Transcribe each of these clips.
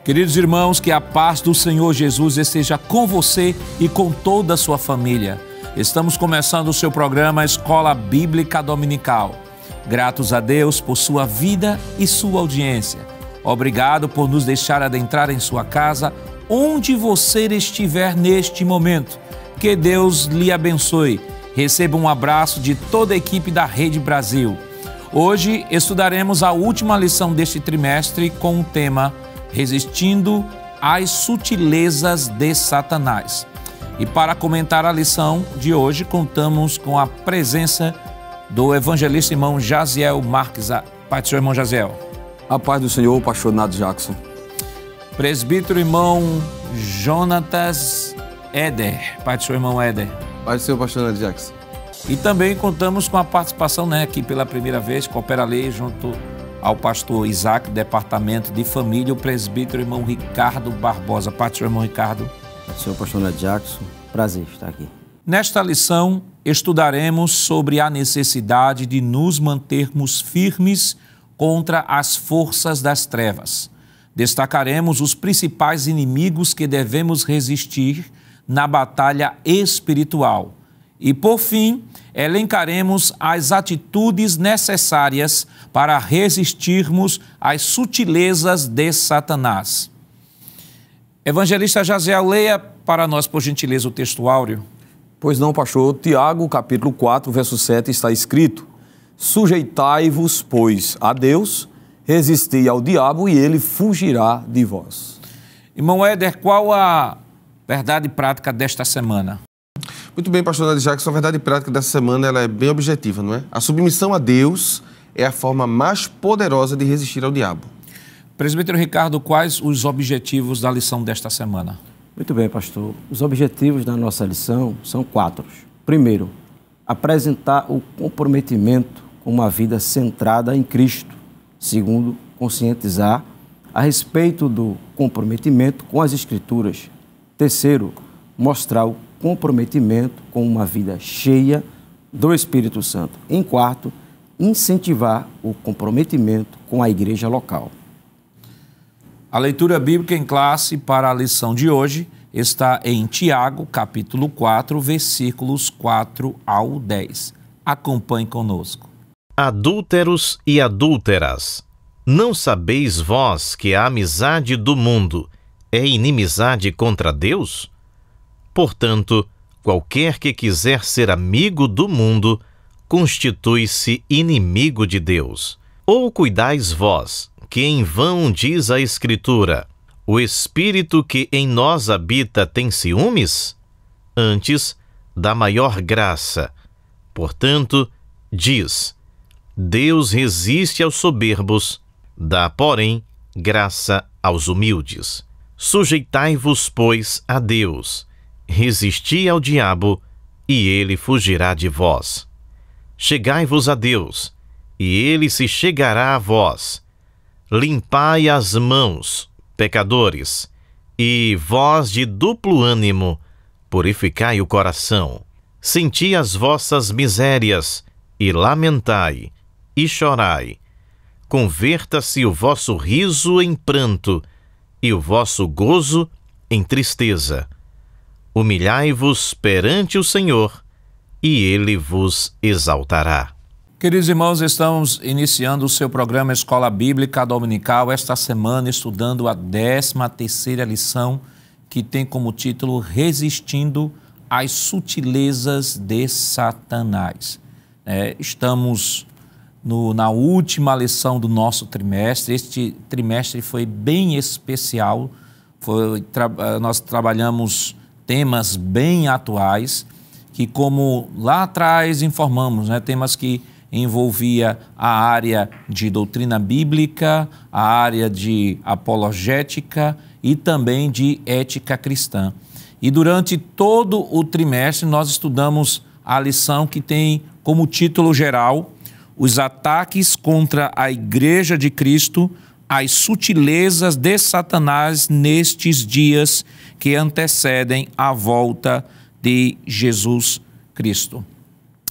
Queridos irmãos, que a paz do Senhor Jesus esteja com você e com toda a sua família. Estamos começando o seu programa Escola Bíblica Dominical. Gratos a Deus por sua vida e sua audiência. Obrigado por nos deixar adentrar em sua casa, onde você estiver neste momento. Que Deus lhe abençoe. Receba um abraço de toda a equipe da Rede Brasil. Hoje estudaremos a última lição deste trimestre com o tema Resistindo às sutilezas de Satanás. E para comentar a lição de hoje, contamos com a presença do evangelista irmão Jaziel Marques. Pai do Senhor, irmão Jaziel. A paz do Senhor, pastor Nado Jackson. Presbítero irmão Jonatas Éder. Pai do Senhor, irmão Éder. Pai do Senhor, pastor Nado Jackson. E também contamos com a participação, aqui pela primeira vez, Coopera Lei, junto ao pastor Isaac, Departamento de Família, o presbítero irmão Ricardo Barbosa. Pai do Senhor, irmão Ricardo. Pai do Senhor, pastor Nado Jackson. Prazer estar aqui. Nesta lição, estudaremos sobre a necessidade de nos mantermos firmes contra as forças das trevas. Destacaremos os principais inimigos que devemos resistir na batalha espiritual. E, por fim, elencaremos as atitudes necessárias para resistirmos às sutilezas de Satanás. Evangelista Jaziel, leia para nós, por gentileza, o texto áureo. Pois não, pastor. Tiago, capítulo 4, verso 7, está escrito: Sujeitai-vos, pois, a Deus, resisti ao diabo e ele fugirá de vós. Irmão Éder, qual a verdade prática desta semana? Muito bem, pastor Nado Jackson, a verdade prática dessa semana ela é bem objetiva, não é? A submissão a Deus é a forma mais poderosa de resistir ao diabo. Presbítero Ricardo, quais os objetivos da lição desta semana? Muito bem, pastor. Os objetivos da nossa lição são 4. Primeiro, apresentar o comprometimento com uma vida centrada em Cristo. Segundo, conscientizar a respeito do comprometimento com as Escrituras. Terceiro, mostrar o comprometimento com uma vida cheia do Espírito Santo. Em quarto, incentivar o comprometimento com a igreja local. A leitura bíblica em classe para a lição de hoje está em Tiago, capítulo 4, versículos 4 ao 10. Acompanhe conosco. Adúlteros e adúlteras, não sabeis vós que a amizade do mundo é inimizade contra Deus? Portanto, qualquer que quiser ser amigo do mundo, constitui-se inimigo de Deus. Ou cuidais vós, que em vão diz a Escritura, o Espírito que em nós habita tem ciúmes? Antes, da maior graça. Portanto, diz, Deus resiste aos soberbos, dá, porém, graça aos humildes. Sujeitai-vos, pois, a Deus. Resisti ao diabo, e ele fugirá de vós. Chegai-vos a Deus, e ele se chegará a vós. Limpai as mãos, pecadores, e vós de duplo ânimo, purificai o coração. Senti as vossas misérias, e lamentai, e chorai. Converta-se o vosso riso em pranto, e o vosso gozo em tristeza. Humilhai-vos perante o Senhor, e Ele vos exaltará. Queridos irmãos, estamos iniciando o seu programa Escola Bíblica Dominical, esta semana estudando a 13ª lição, que tem como título Resistindo às sutilezas de Satanás. Estamos na última lição do nosso trimestre. Este trimestre foi bem especial, nós trabalhamos temas bem atuais, que como lá atrás informamos, temas que envolvia a área de doutrina bíblica, a área de apologética e também de ética cristã. E durante todo o trimestre nós estudamos a lição que tem como título geral os ataques contra a Igreja de Cristo, as sutilezas de Satanás nestes dias que antecedem a volta de Jesus Cristo.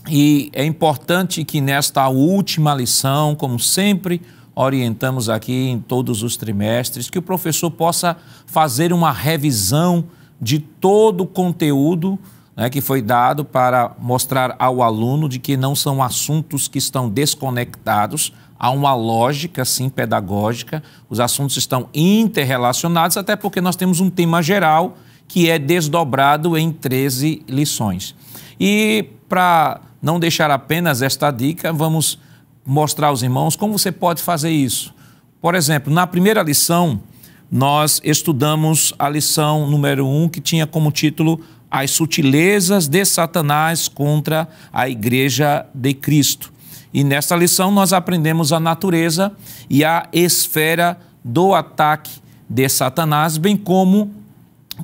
E é importante que nesta última lição, como sempre, orientamos aqui em todos os trimestres, que o professor possa fazer uma revisão de todo o conteúdo, né, que foi dado para mostrar ao aluno de que não são assuntos que estão desconectados, há uma lógica, sim, pedagógica, os assuntos estão interrelacionados, até porque nós temos um tema geral que é desdobrado em 13 lições. E para não deixar apenas esta dica, vamos mostrar aos irmãos como você pode fazer isso. Por exemplo, na primeira lição, nós estudamos a lição número 1, que tinha como título As sutilezas de Satanás contra a Igreja de Cristo. E nesta lição nós aprendemos a natureza e a esfera do ataque de Satanás, bem como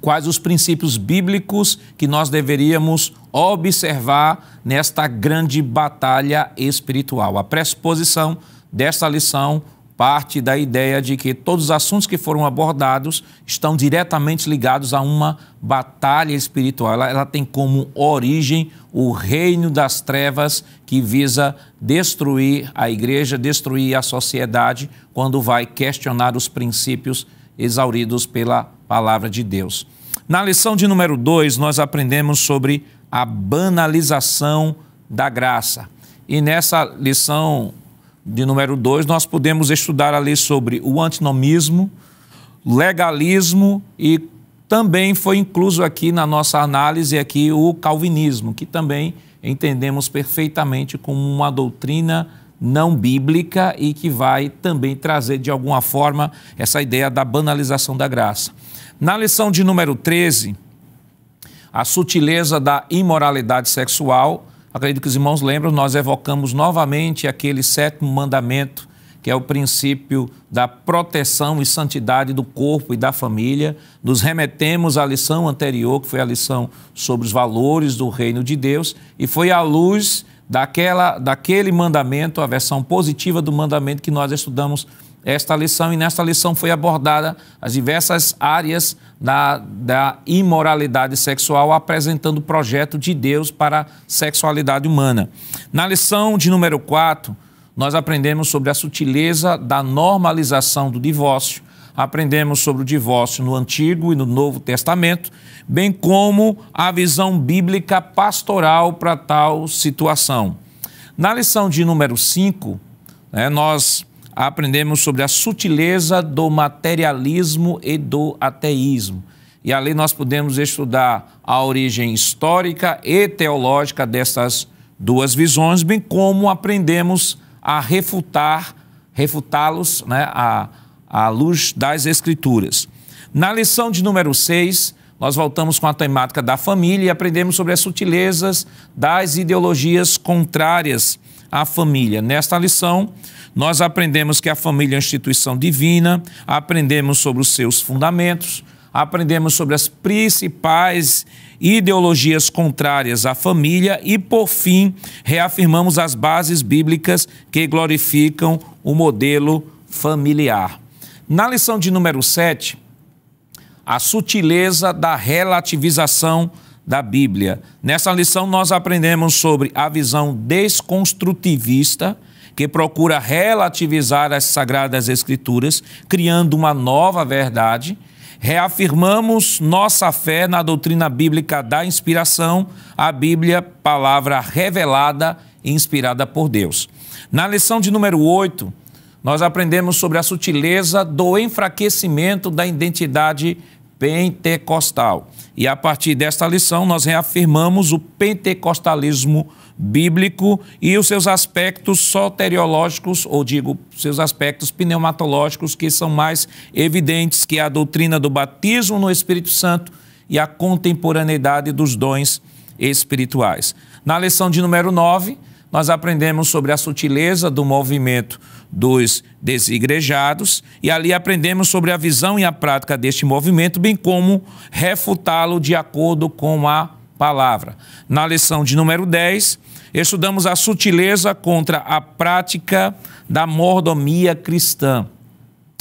quais os princípios bíblicos que nós deveríamos observar nesta grande batalha espiritual. A pressuposição desta lição parte da ideia de que todos os assuntos que foram abordados estão diretamente ligados a uma batalha espiritual. Ela tem como origem o reino das trevas que visa destruir a igreja, destruir a sociedade, quando vai questionar os princípios exauridos pela palavra de Deus. Na lição de número 2, nós aprendemos sobre a banalização da graça. E nessa lição de número 2, nós podemos estudar ali sobre o antinomismo, legalismo e também foi incluso aqui na nossa análise aqui o calvinismo, que também entendemos perfeitamente como uma doutrina não bíblica e que vai também trazer de alguma forma essa ideia da banalização da graça. Na lição de número 13, a sutileza da imoralidade sexual, acredito que os irmãos lembram, nós evocamos novamente aquele 7º mandamento, que é o princípio da proteção e santidade do corpo e da família. Nos remetemos à lição anterior, que foi a lição sobre os valores do reino de Deus, e foi à luz daquele mandamento, a versão positiva do mandamento, que nós estudamos esta lição, e nesta lição foi abordada as diversas áreas da imoralidade sexual, apresentando o projeto de Deus para a sexualidade humana. Na lição de número 4, nós aprendemos sobre a sutileza da normalização do divórcio, aprendemos sobre o divórcio no Antigo e no Novo Testamento, bem como a visão bíblica pastoral para tal situação. Na lição de número 5, nós aprendemos sobre a sutileza do materialismo e do ateísmo. E ali nós podemos estudar a origem histórica e teológica dessas duas visões, bem como aprendemos a refutá-los, né, à luz das Escrituras. Na lição de número 6, nós voltamos com a temática da família e aprendemos sobre as sutilezas das ideologias contrárias à família. Nesta lição, nós aprendemos que a família é uma instituição divina, aprendemos sobre os seus fundamentos, aprendemos sobre as principais ideologias contrárias à família e, por fim, reafirmamos as bases bíblicas que glorificam o modelo familiar. Na lição de número 7, a sutileza da relativização da Bíblia. Nessa lição nós aprendemos sobre a visão desconstrutivista, que procura relativizar as Sagradas Escrituras, criando uma nova verdade. Reafirmamos nossa fé na doutrina bíblica da inspiração, a Bíblia, palavra revelada e inspirada por Deus. Na lição de número 8, nós aprendemos sobre a sutileza do enfraquecimento da identidade pentecostal. E a partir desta lição nós reafirmamos o pentecostalismo bíblico e os seus aspectos soteriológicos, ou digo, seus aspectos pneumatológicos, que são mais evidentes, que é a doutrina do batismo no Espírito Santo e a contemporaneidade dos dons espirituais. Na lição de número 9, nós aprendemos sobre a sutileza do movimento dos desigrejados e ali aprendemos sobre a visão e a prática deste movimento, bem como refutá-lo de acordo com a palavra. Na lição de número 10, estudamos a sutileza contra a prática da mordomia cristã.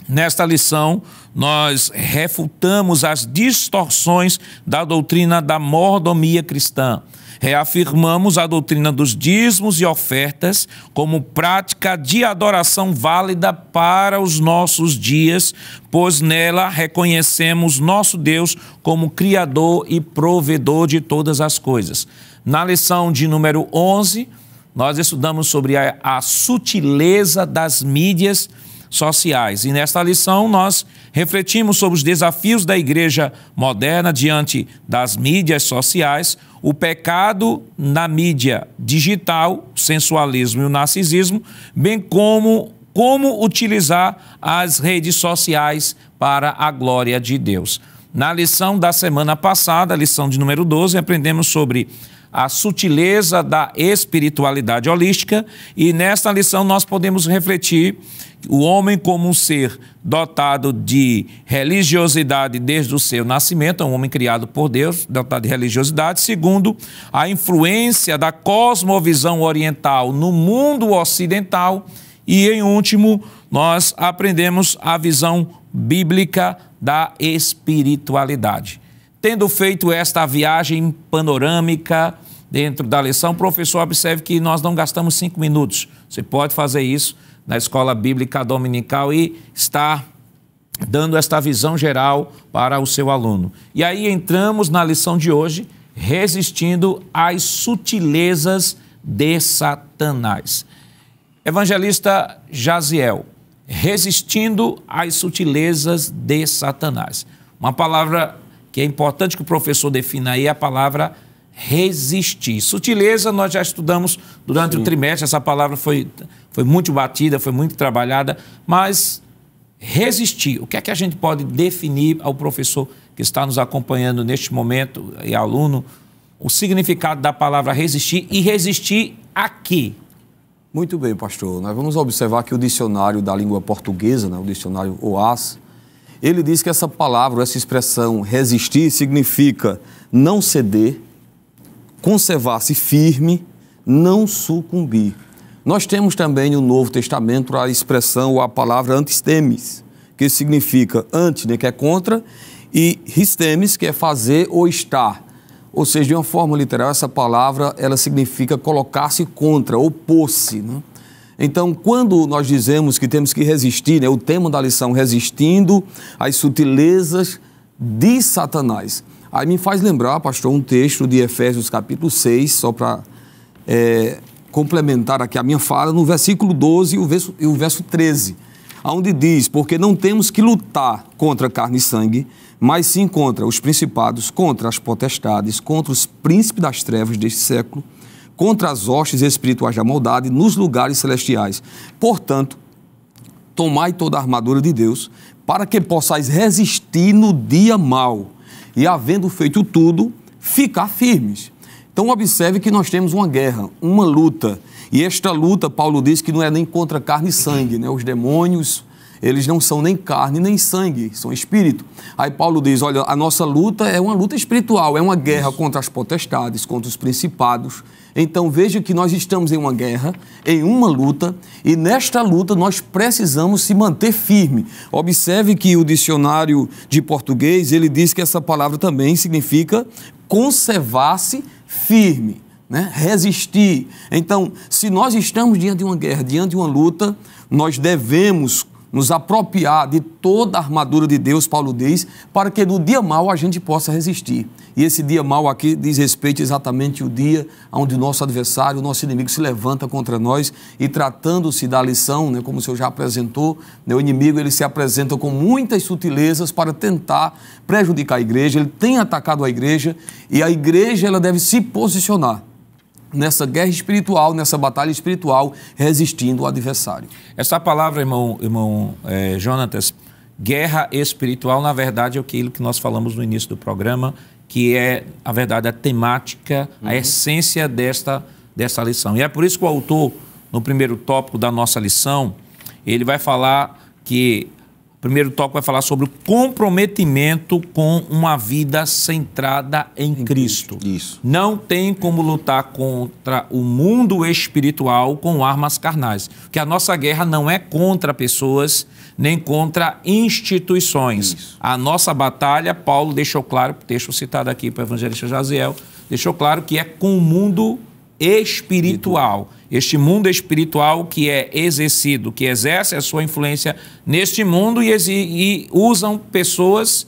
Nesta lição, nós refutamos as distorções da doutrina da mordomia cristã. Reafirmamos a doutrina dos dízimos e ofertas como prática de adoração válida para os nossos dias, pois nela reconhecemos nosso Deus como Criador e provedor de todas as coisas. Na lição de número 11, nós estudamos sobre a sutileza das mídias sociais. E nesta lição nós refletimos sobre os desafios da igreja moderna diante das mídias sociais, o pecado na mídia digital, o sensualismo e o narcisismo, bem como utilizar as redes sociais para a glória de Deus. Na lição da semana passada, a lição de número 12, aprendemos sobre a sutileza da espiritualidade holística, e nesta lição nós podemos refletir o homem como um ser dotado de religiosidade desde o seu nascimento, um homem criado por Deus, dotado de religiosidade, segundo a influência da cosmovisão oriental no mundo ocidental, e em último nós aprendemos a visão bíblica da espiritualidade. Tendo feito esta viagem panorâmica dentro da lição, professor, observe que nós não gastamos 5 minutos. Você pode fazer isso na Escola Bíblica Dominical e estar dando esta visão geral para o seu aluno. E aí entramos na lição de hoje, resistindo às sutilezas de Satanás. Evangelista Jaziel, resistindo às sutilezas de Satanás. Uma palavra que é importante que o professor defina aí, é a palavra resistir. Sutileza nós já estudamos durante o trimestre, essa palavra foi muito batida, foi muito trabalhada, mas resistir, o que é que a gente pode definir ao professor que está nos acompanhando neste momento, e aluno, o significado da palavra resistir e resistir a quê? Muito bem, pastor. Nós vamos observar que o dicionário da língua portuguesa, né, o dicionário OAS, ele diz que essa palavra, essa expressão resistir, significa não ceder, conservar-se firme, não sucumbir. Nós temos também no Novo Testamento a expressão ou a palavra antistemes, que significa anti, né, que é contra, e histemes, que é fazer ou estar. Ou seja, de uma forma literal, essa palavra ela significa colocar-se contra, opor-se, né? Então, quando nós dizemos que temos que resistir, né, o tema da lição, resistindo às sutilezas de Satanás. Aí me faz lembrar, pastor, um texto de Efésios capítulo 6, só para complementar aqui a minha fala, no versículo 12 e o verso 13, onde diz, porque não temos que lutar contra carne e sangue, mas sim contra os principados, contra as potestades, contra os príncipes das trevas deste século, contra as hostes espirituais da maldade nos lugares celestiais. Portanto, tomai toda a armadura de Deus, para que possais resistir no dia mau, e havendo feito tudo, ficar firmes. Então observe que nós temos uma guerra, uma luta, e esta luta, Paulo diz que não é nem contra carne e sangue, né? Os demônios, eles não são nem carne nem sangue, são espírito. Aí Paulo diz, olha, a nossa luta é uma luta espiritual, é uma guerra contra as potestades, contra os principados. Então veja que nós estamos em uma guerra, em uma luta, e nesta luta nós precisamos se manter firme. Observe que o dicionário de português, ele diz que essa palavra também significa conservar-se firme, né? Resistir. Então, se nós estamos diante de uma guerra, diante de uma luta, nós devemos nos apropriar de toda a armadura de Deus, Paulo diz, para que no dia mau a gente possa resistir. E esse dia mau aqui diz respeito exatamente ao dia onde o nosso adversário, o nosso inimigo se levanta contra nós, e tratando-se da lição, né, como o senhor já apresentou, né, o inimigo ele se apresenta com muitas sutilezas para tentar prejudicar a igreja, ele tem atacado a igreja, e a igreja ela deve se posicionar nessa guerra espiritual, nessa batalha espiritual, resistindo ao adversário. Essa palavra, irmão Jonatas, guerra espiritual, na verdade, é aquilo que nós falamos no início do programa, que é, na verdade, a temática, a essência desta lição. E é por isso que o autor, no primeiro tópico da nossa lição, ele vai falar que O primeiro tópico vai falar sobre o comprometimento com uma vida centrada em Cristo. Isso. Não tem como lutar contra o mundo espiritual com armas carnais. Porque a nossa guerra não é contra pessoas, nem contra instituições. Isso. A nossa batalha, Paulo deixou claro, texto citado aqui para o evangelista Jaziel, deixou claro que é com o mundo espiritual. Este mundo espiritual que é exercido, que exerce a sua influência neste mundo e usam pessoas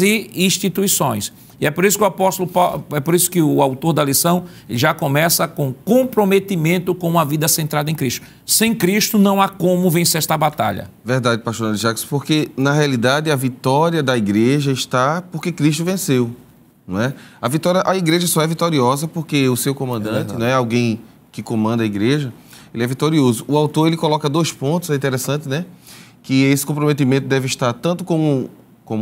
e instituições. E é por isso que o apóstolo Paulo, é por isso que o autor da lição já começa com comprometimento com uma vida centrada em Cristo. Sem Cristo não há como vencer esta batalha. Verdade, pastor André Jacques, porque na realidade a vitória da igreja está porque Cristo venceu. Não é? A igreja só é vitoriosa porque o seu comandante, não é alguém que comanda a igreja, ele é vitorioso. O autor ele coloca 2 pontos, é interessante, né? Que esse comprometimento deve estar tanto como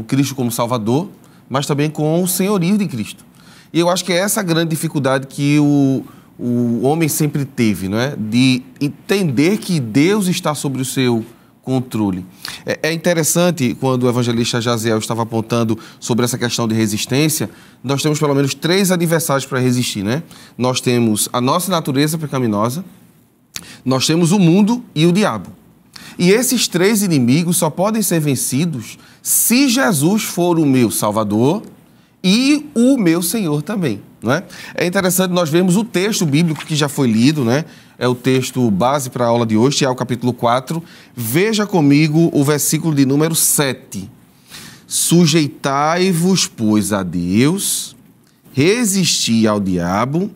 Cristo como Salvador, mas também com o senhorio de Cristo. E eu acho que é essa a grande dificuldade que o homem sempre teve, não é? De entender que Deus está sobre o seu controle. É interessante, quando o evangelista Jaziel estava apontando sobre essa questão de resistência, nós temos pelo menos 3 adversários para resistir, né? Nós temos a nossa natureza pecaminosa, nós temos o mundo e o diabo. E esses 3 inimigos só podem ser vencidos se Jesus for o meu Salvador e o meu Senhor também, não é? É interessante nós vermos o texto bíblico que já foi lido, né? É o texto base para a aula de hoje, Tiago capítulo 4. Veja comigo o versículo de número 7. Sujeitai-vos, pois, a Deus, resisti ao diabo,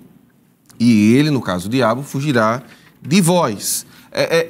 e ele, no caso o diabo, fugirá de vós.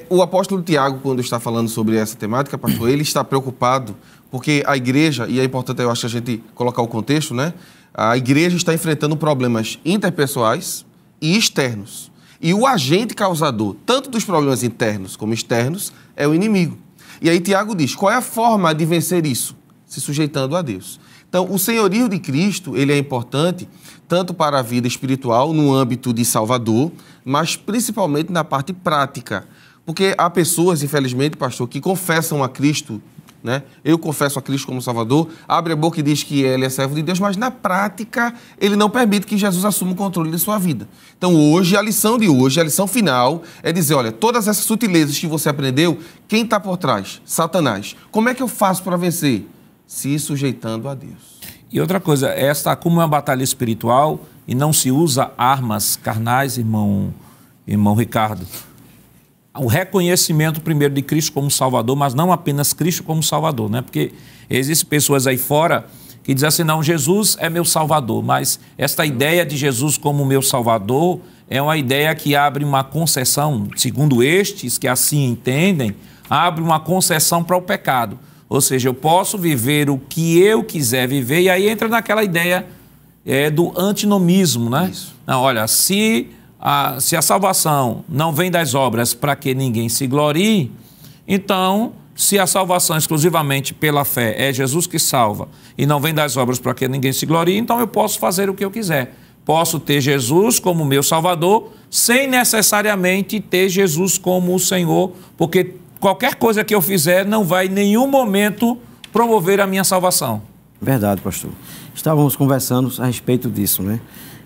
O apóstolo Tiago, quando está falando sobre essa temática, pastor, ele está preocupado porque a igreja, e é importante eu acho a gente colocar o contexto, né? A igreja está enfrentando problemas interpessoais e externos. E o agente causador, tanto dos problemas internos como externos, é o inimigo. E aí Tiago diz, qual é a forma de vencer isso? Se sujeitando a Deus. Então, o senhorio de Cristo, ele é importante tanto para a vida espiritual, no âmbito de Salvador, mas principalmente na parte prática. Porque há pessoas, infelizmente, pastor, que confessam a Cristo, né? Eu confesso a Cristo como Salvador, abre a boca e diz que ele é servo de Deus, mas na prática ele não permite que Jesus assuma o controle de sua vida. Então hoje, a lição de hoje, a lição final é dizer, olha, todas essas sutilezas que você aprendeu, quem está por trás? Satanás. Como é que eu faço para vencer? Se sujeitando a Deus. E outra coisa, esta como é uma batalha espiritual e não se usa armas carnais, irmão Ricardo. O reconhecimento primeiro de Cristo como Salvador, mas não apenas Cristo como Salvador, né? Porque existem pessoas aí fora que dizem assim, não, Jesus é meu Salvador, mas esta ideia de Jesus como meu Salvador é uma ideia que abre uma concessão, segundo estes que assim entendem, abre uma concessão para o pecado. Ou seja, eu posso viver o que eu quiser viver, e aí entra naquela ideia do antinomismo, né? Isso. Não, olha, se a salvação não vem das obras para que ninguém se glorie, então, se a salvação exclusivamente pela fé é Jesus que salva e não vem das obras para que ninguém se glorie, então eu posso fazer o que eu quiser. Posso ter Jesus como meu Salvador sem necessariamente ter Jesus como o Senhor, porque qualquer coisa que eu fizer não vai em nenhum momento promover a minha salvação. Verdade, pastor. Estávamos conversando a respeito disso, né?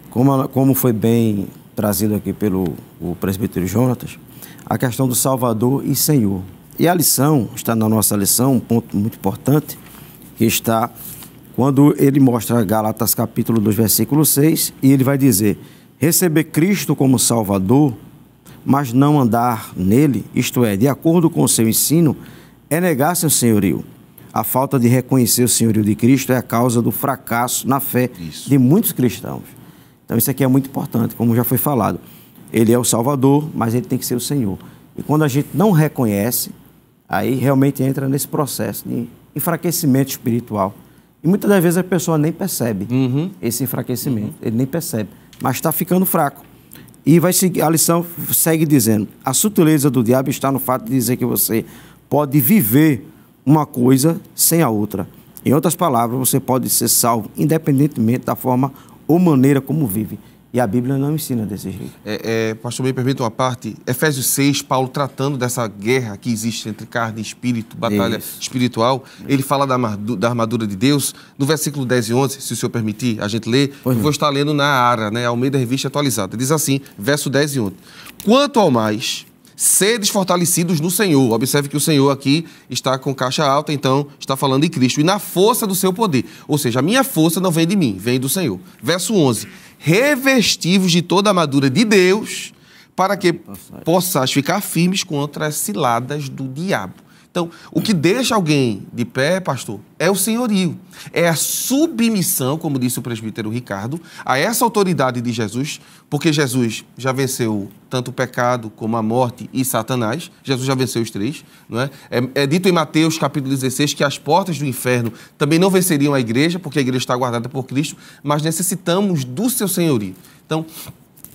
Como foi bem trazido aqui pelo presbítero Jonatas, a questão do Salvador e Senhor. E a lição, está na nossa lição, um ponto muito importante, que está quando ele mostra Gálatas capítulo 2, versículo 6, e ele vai dizer, receber Cristo como Salvador, mas não andar nele, isto é, de acordo com o seu ensino, é negar seu senhorio. A falta de reconhecer o senhorio de Cristo é a causa do fracasso na fé de muitos cristãos. Então isso aqui é muito importante, como já foi falado. Ele é o Salvador, mas ele tem que ser o Senhor. E quando a gente não reconhece, aí realmente entra nesse processo de enfraquecimento espiritual. E muitas das vezes a pessoa nem percebe esse enfraquecimento, ele nem percebe, mas está ficando fraco. E vai seguir, a lição segue dizendo, a sutileza do diabo está no fato de dizer que você pode viver uma coisa sem a outra. Em outras palavras, você pode ser salvo independentemente da forma ou maneira como vive. E a Bíblia não ensina desse jeito. Pastor, me permita uma parte. Efésios 6, Paulo tratando dessa guerra que existe entre carne e espírito, batalha espiritual, ele fala da armadura de Deus. No versículo 10 e 11, se o senhor permitir a gente ler, eu vou estar lendo na ARA, né, Almeida Revista Atualizada. Diz assim, verso 10 e 11. Quanto ao mais, sedes fortalecidos no Senhor. Observe que o Senhor aqui está com caixa alta, então está falando em Cristo. E na força do seu poder. Ou seja, a minha força não vem de mim, vem do Senhor. Verso 11. Revestivos de toda a armadura de Deus, para que possais ficar firmes contra as ciladas do diabo. Então, o que deixa alguém de pé, pastor, é o senhorio. É a submissão, como disse o presbítero Ricardo, a essa autoridade de Jesus, porque Jesus já venceu tanto o pecado como a morte e Satanás. Jesus já venceu os três. Não é? É dito em Mateus, capítulo 16, que as portas do inferno também não venceriam a igreja, porque a igreja está guardada por Cristo, mas necessitamos do seu senhorio. Então,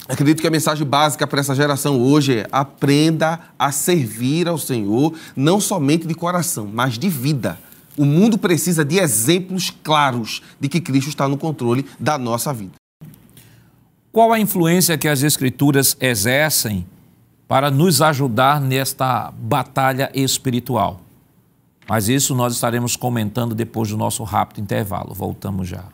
acredito que a mensagem básica para essa geração hoje é: aprenda a servir ao Senhor, não somente de coração, mas de vida. O mundo precisa de exemplos claros de que Cristo está no controle da nossa vida. Qual a influência que as Escrituras exercem para nos ajudar nesta batalha espiritual? Mas isso nós estaremos comentando depois do nosso rápido intervalo. Voltamos já.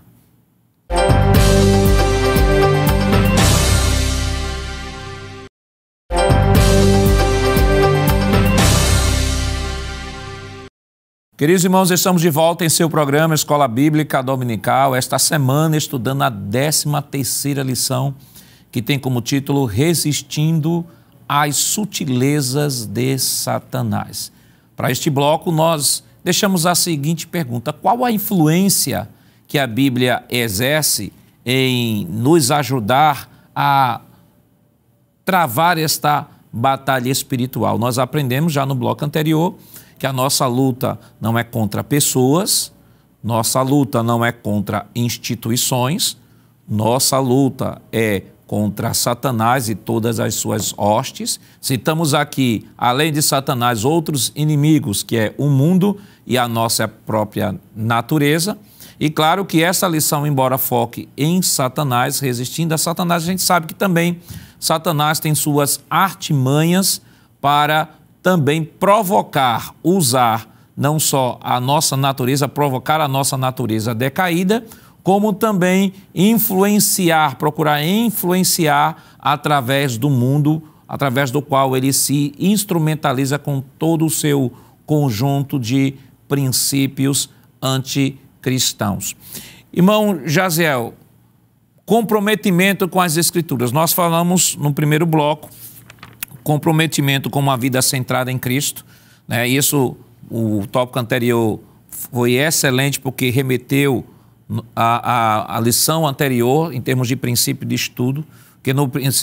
Queridos irmãos, estamos de volta em seu programa Escola Bíblica Dominical, esta semana estudando a 13ª lição, que tem como título Resistindo às Sutilezas de Satanás. Para este bloco, nós deixamos a seguinte pergunta: qual a influência que a Bíblia exerce em nos ajudar a travar esta batalha espiritual? Nós aprendemos já no bloco anterior que a nossa luta não é contra pessoas, nossa luta não é contra instituições, nossa luta é contra Satanás e todas as suas hostes. Citamos aqui, além de Satanás, outros inimigos, que é o mundo e a nossa própria natureza. E claro que essa lição, embora foque em Satanás, resistindo a Satanás, a gente sabe que também Satanás tem suas artimanhas para também provocar, usar não só a nossa natureza, provocar a nossa natureza decaída, como também influenciar, procurar influenciar através do mundo, através do qual ele se instrumentaliza com todo o seu conjunto de princípios anticristãos. Irmão Jaziel, comprometimento com as Escrituras. Nós falamos no primeiro bloco comprometimento com uma vida centrada em Cristo, né? Isso, o tópico anterior foi excelente porque remeteu a lição anterior em termos de princípio de estudo, que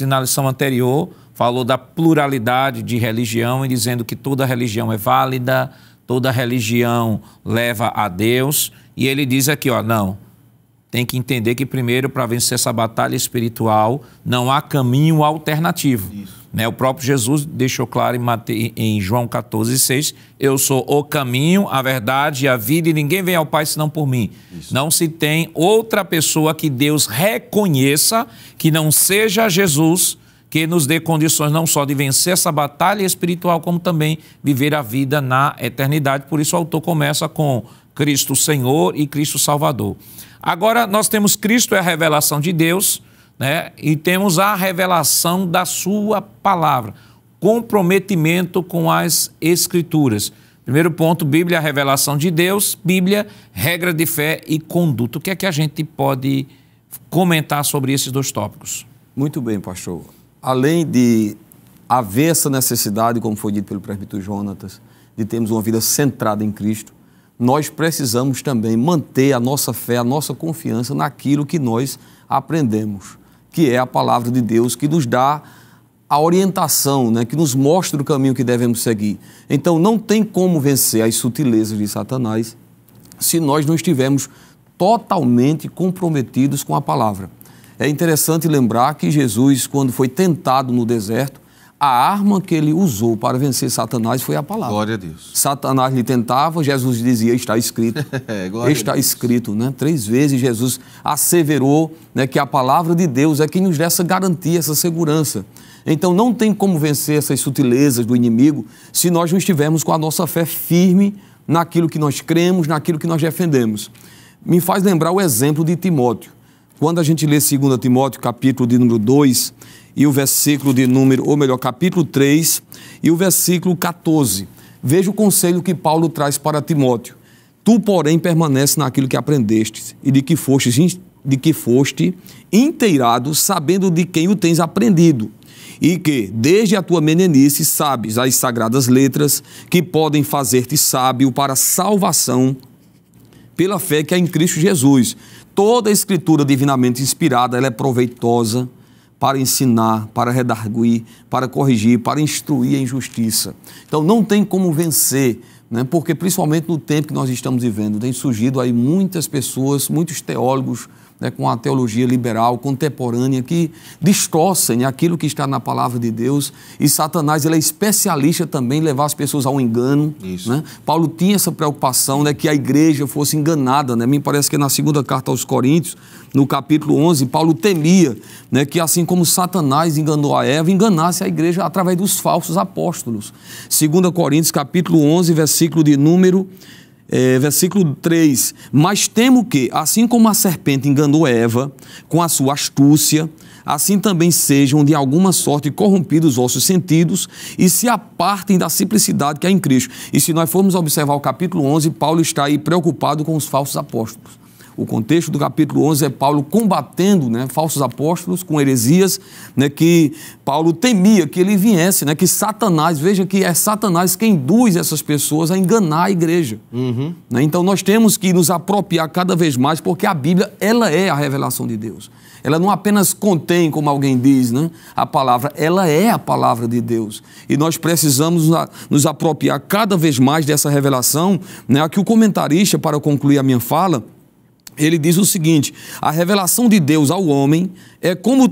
na lição anterior falou da pluralidade de religião e dizendo que toda religião é válida, toda religião leva a Deus, e ele diz aqui, não, tem que entender que primeiro, para vencer essa batalha espiritual, não há caminho alternativo. Né? O próprio Jesus deixou claro em João 14,6, eu sou o caminho, a verdade e a vida, e ninguém vem ao Pai senão por mim. Isso. Não se tem outra pessoa que Deus reconheça, que não seja Jesus, que nos dê condições não só de vencer essa batalha espiritual, como também viver a vida na eternidade. Por isso o autor começa com Cristo Senhor e Cristo Salvador. Agora nós temos Cristo é a revelação de Deus, né? E temos a revelação da sua palavra, comprometimento com as Escrituras. Primeiro ponto, Bíblia, a revelação de Deus, Bíblia, regra de fé e conduta. O que é que a gente pode comentar sobre esses dois tópicos? Muito bem, pastor. Além de haver essa necessidade, como foi dito pelo presbítero Jonatas, de termos uma vida centrada em Cristo, nós precisamos também manter a nossa fé, a nossa confiança naquilo que nós aprendemos, que é a palavra de Deus, que nos dá a orientação, né, que nos mostra o caminho que devemos seguir. Então, não tem como vencer as sutilezas de Satanás se nós não estivermos totalmente comprometidos com a palavra. É interessante lembrar que Jesus, quando foi tentado no deserto, A arma que ele usou para vencer Satanás foi a palavra. Glória a Deus. Satanás lhe tentava, Jesus dizia, está escrito. Está escrito, né? 3 vezes Jesus asseverou, né, que a palavra de Deus é quem nos dá essa garantia, essa segurança. Então não tem como vencer essas sutilezas do inimigo se nós não estivermos com a nossa fé firme naquilo que nós cremos, naquilo que nós defendemos. Me faz lembrar o exemplo de Timóteo. Quando a gente lê 2 Timóteo, capítulo de número 2, e o versículo de número, ou melhor, capítulo 3, e o versículo 14. Veja o conselho que Paulo traz para Timóteo. Tu, porém, permanece naquilo que aprendeste e de que foste inteirado, sabendo de quem o tens aprendido. E que, desde a tua meninice, sabes as sagradas letras que podem fazer-te sábio para a salvação pela fé que há em Cristo Jesus. Toda a escritura divinamente inspirada, ela é proveitosa para ensinar, para redarguir, para corrigir, para instruir em justiça. Então não tem como vencer, né? Porque principalmente no tempo que nós estamos vivendo, tem surgido aí muitas pessoas, muitos teólogos, né, com a teologia liberal, contemporânea, que distorcem aquilo que está na palavra de Deus. E Satanás, ele é especialista também em levar as pessoas ao engano. Né? Paulo tinha essa preocupação, né, que a igreja fosse enganada. Né? Me parece que na 2ª carta aos Coríntios, no capítulo 11, Paulo temia, né, que assim como Satanás enganou a Eva, enganasse a igreja através dos falsos apóstolos. 2 Coríntios, capítulo 11, versículo de número... versículo 3, mas temo que, assim como a serpente enganou Eva com a sua astúcia, assim também sejam de alguma sorte corrompidos os vossos sentidos e se apartem da simplicidade que há em Cristo. E se nós formos observar o capítulo 11, Paulo está aí preocupado com os falsos apóstolos. O contexto do capítulo 11 é Paulo combatendo, né, falsos apóstolos com heresias, né, que Paulo temia que ele viesse, né, que Satanás, veja que é Satanás quem induz essas pessoas a enganar a igreja. Né? Então nós temos que nos apropriar cada vez mais, porque a Bíblia, ela é a revelação de Deus. Ela não apenas contém, como alguém diz, né, a palavra, ela é a palavra de Deus. E nós precisamos nos apropriar cada vez mais dessa revelação, né. Aqui o comentarista, para concluir a minha fala, ele diz o seguinte: a revelação de Deus ao homem é como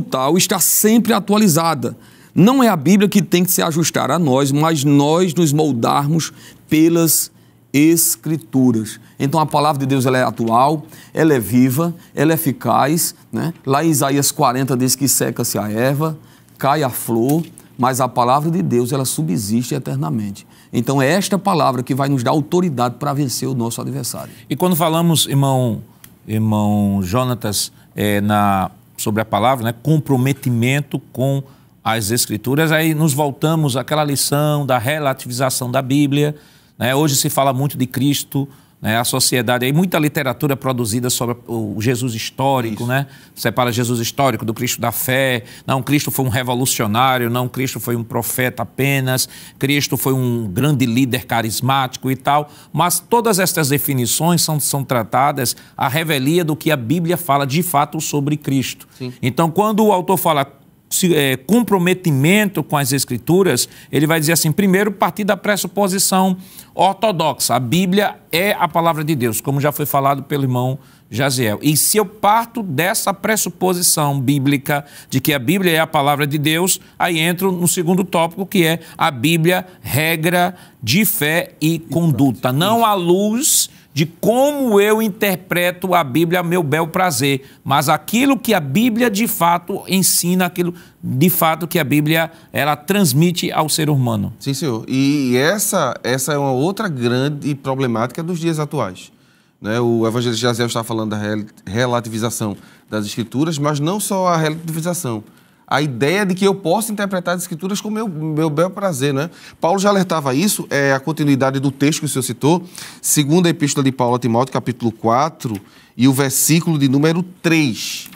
tal está sempre atualizada. Não é a Bíblia que tem que se ajustar a nós, mas nós nos moldarmos pelas Escrituras. Então a palavra de Deus, ela é atual, ela é viva, ela é eficaz, né? Lá em Isaías 40 diz que seca-se a erva, cai a flor, mas a palavra de Deus, ela subsiste eternamente. Então é esta palavra que vai nos dar autoridade para vencer o nosso adversário. E quando falamos, irmão Jonatas, sobre a palavra, né, comprometimento com as Escrituras, aí nos voltamos àquela lição da relativização da Bíblia. Né? Hoje se fala muito de Cristo, né? A sociedade, aí muita literatura produzida sobre o Jesus histórico, né? Separa Jesus histórico do Cristo da fé. Não, Cristo foi um revolucionário, não, Cristo foi um profeta apenas, Cristo foi um grande líder carismático e tal. Mas todas estas definições são tratadas à revelia do que a Bíblia fala de fato sobre Cristo. Sim. Então, quando o autor fala comprometimento com as Escrituras, ele vai dizer assim, primeiro, partir da pressuposição ortodoxa. A Bíblia é a palavra de Deus, como já foi falado pelo irmão Jaziel. E se eu parto dessa pressuposição bíblica de que a Bíblia é a palavra de Deus, aí entro no segundo tópico, que é a Bíblia, regra de fé e conduta. Não à luz de como eu interpreto a Bíblia a meu bel prazer, mas aquilo que a Bíblia de fato ensina, aquilo de fato que a Bíblia ela transmite ao ser humano. Sim, senhor. E essa é uma outra grande problemática dos dias atuais. Né? O evangelista Jaziel está falando da relativização das Escrituras, mas não só a relativização. A ideia de que eu posso interpretar as Escrituras com meu bel prazer, né? Paulo já alertava isso, é a continuidade do texto que o senhor citou, segunda epístola de Paulo a Timóteo, capítulo 4, e o versículo de número 3.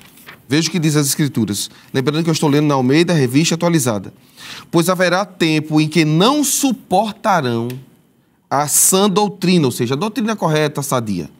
Veja o que diz as Escrituras. Lembrando que eu estou lendo na Almeida, revista atualizada. Pois haverá tempo em que não suportarão a sã doutrina, ou seja, a doutrina correta, sadia.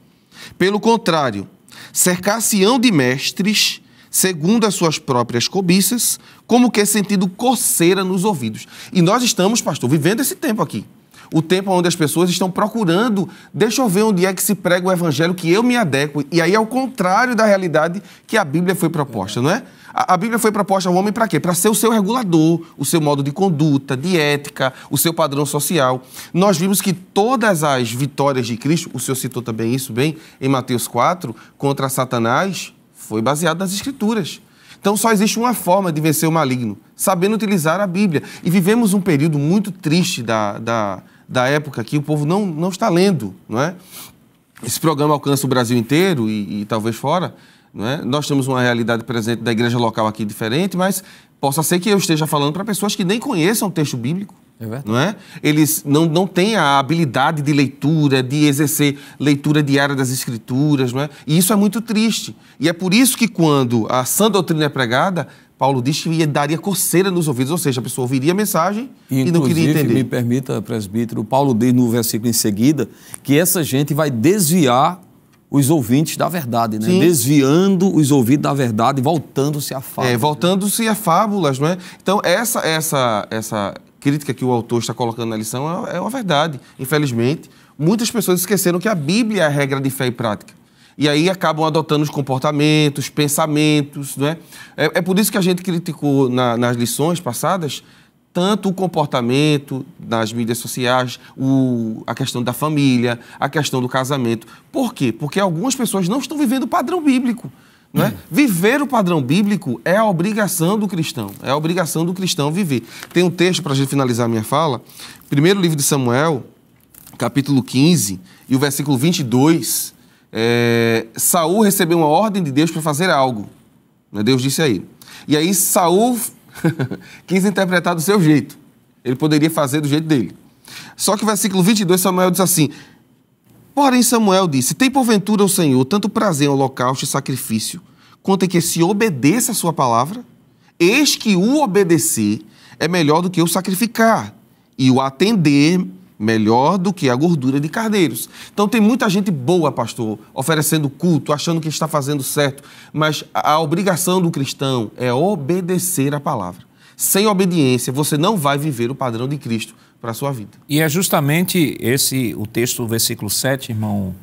Pelo contrário, cercar-se-ão de mestres segundo as suas próprias cobiças, como que sentindo coceira nos ouvidos. E nós estamos, pastor, vivendo esse tempo aqui. O tempo onde as pessoas estão procurando, deixa eu ver onde é que se prega o evangelho, que eu me adequo. E aí é o contrário da realidade que a Bíblia foi proposta, não é? A Bíblia foi proposta ao homem para quê? Para ser o seu regulador, o seu modo de conduta, de ética, o seu padrão social. Nós vimos que todas as vitórias de Cristo, o senhor citou também isso bem, em Mateus 4, contra Satanás, foi baseado nas Escrituras. Então só existe uma forma de vencer o maligno, sabendo utilizar a Bíblia. E vivemos um período muito triste da época que o povo não está lendo, não é? Esse programa alcança o Brasil inteiro e talvez fora, não é? Nós temos uma realidade presente da igreja local aqui diferente, mas possa ser que eu esteja falando para pessoas que nem conheçam o texto bíblico. É verdade. Não é? Eles não têm a habilidade de leitura, de exercer leitura diária das Escrituras, não é? E isso é muito triste. E é por isso que quando a sã doutrina é pregada, Paulo diz que daria coceira nos ouvidos, ou seja, a pessoa ouviria a mensagem e não queria entender. Me permita, presbítero, Paulo diz no versículo em seguida que essa gente vai desviar os ouvintes da verdade, né? Sim. Desviando os ouvidos da verdade e voltando-se a fábulas. Voltando-se a fábulas, não é? Então, essa crítica que o autor está colocando na lição é uma verdade, infelizmente. Muitas pessoas esqueceram que a Bíblia é a regra de fé e prática. E aí acabam adotando os comportamentos, pensamentos, não é? É por isso que a gente criticou nas lições passadas tanto o comportamento nas mídias sociais, a questão da família, a questão do casamento. Por quê? Porque algumas pessoas não estão vivendo o padrão bíblico. Não é? Viver o padrão bíblico é a obrigação do cristão. É a obrigação do cristão viver. Tem um texto, para a gente finalizar a minha fala, primeiro livro de Samuel, capítulo 15, e o versículo 22, Saul recebeu uma ordem de Deus para fazer algo. Deus disse a ele. E aí Saul quis interpretar do seu jeito. Ele poderia fazer do jeito dele. Só que o versículo 22, Samuel diz assim: porém Samuel disse, tem porventura o Senhor tanto prazer em holocausto e sacrifício, quanto em que se obedeça a sua palavra? Eis que o obedecer é melhor do que o sacrificar, e o atender melhor do que a gordura de cardeiros. Então tem muita gente boa, pastor, oferecendo culto, achando que está fazendo certo, mas a obrigação do cristão é obedecer a palavra. Sem obediência, você não vai viver o padrão de Cristo para a sua vida. E é justamente o texto do versículo 7, irmão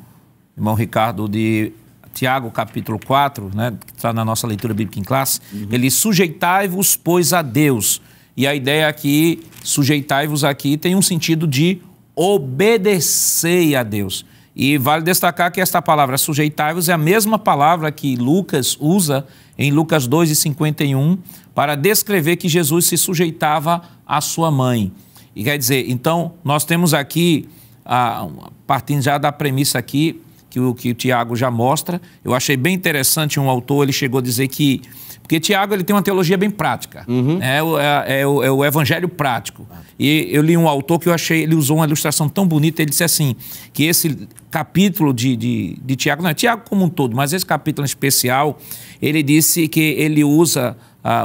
Ricardo, de Tiago, capítulo 4, né, que está na nossa leitura bíblica em classe, ele sujeitai-vos, pois, a Deus. E a ideia aqui, sujeitai-vos aqui, tem um sentido de obedecer a Deus. E vale destacar que esta palavra sujeitai-vos é a mesma palavra que Lucas usa em Lucas 2:51 para descrever que Jesus se sujeitava à sua mãe. E quer dizer, então, nós temos aqui, partindo já da premissa aqui, que o Tiago já mostra, eu achei bem interessante, um autor, ele chegou a dizer que, porque Tiago ele tem uma teologia bem prática, é o evangelho prático. E eu li um autor que eu achei, ele usou uma ilustração tão bonita, ele disse assim, que esse capítulo de Tiago, não é Tiago como um todo, mas esse capítulo em especial, ele disse que ele usa,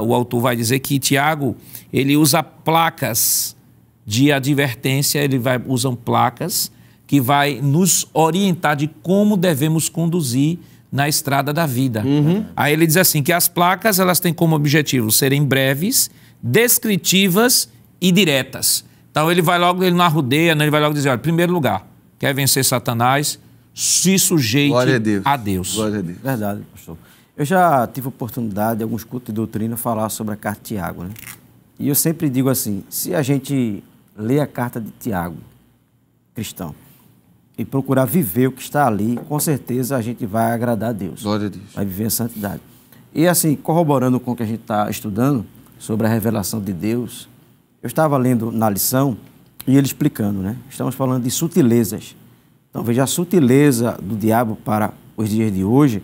o autor vai dizer que Tiago, ele usa placas de advertência, usam placas que vai nos orientar de como devemos conduzir na estrada da vida. Aí ele diz assim, que as placas elas têm como objetivo serem breves, descritivas e diretas. Então ele vai logo, ele não arrudeia, ele vai logo dizer, olha, em primeiro lugar, quer vencer Satanás, se sujeite a Deus. Glória a Deus. Verdade, pastor. Eu já tive oportunidade, em alguns cultos de doutrina, falar sobre a carta de Tiago, né? E eu sempre digo assim, se a gente lê a carta de Tiago, cristão, e procurar viver o que está ali, com certeza a gente vai agradar a Deus. Glória a Deus. Vai viver a santidade. E assim, corroborando com o que a gente está estudando sobre a revelação de Deus, eu estava lendo na lição e ele explicando, né? Estamos falando de sutilezas. Então, veja, a sutileza do diabo para os dias de hoje.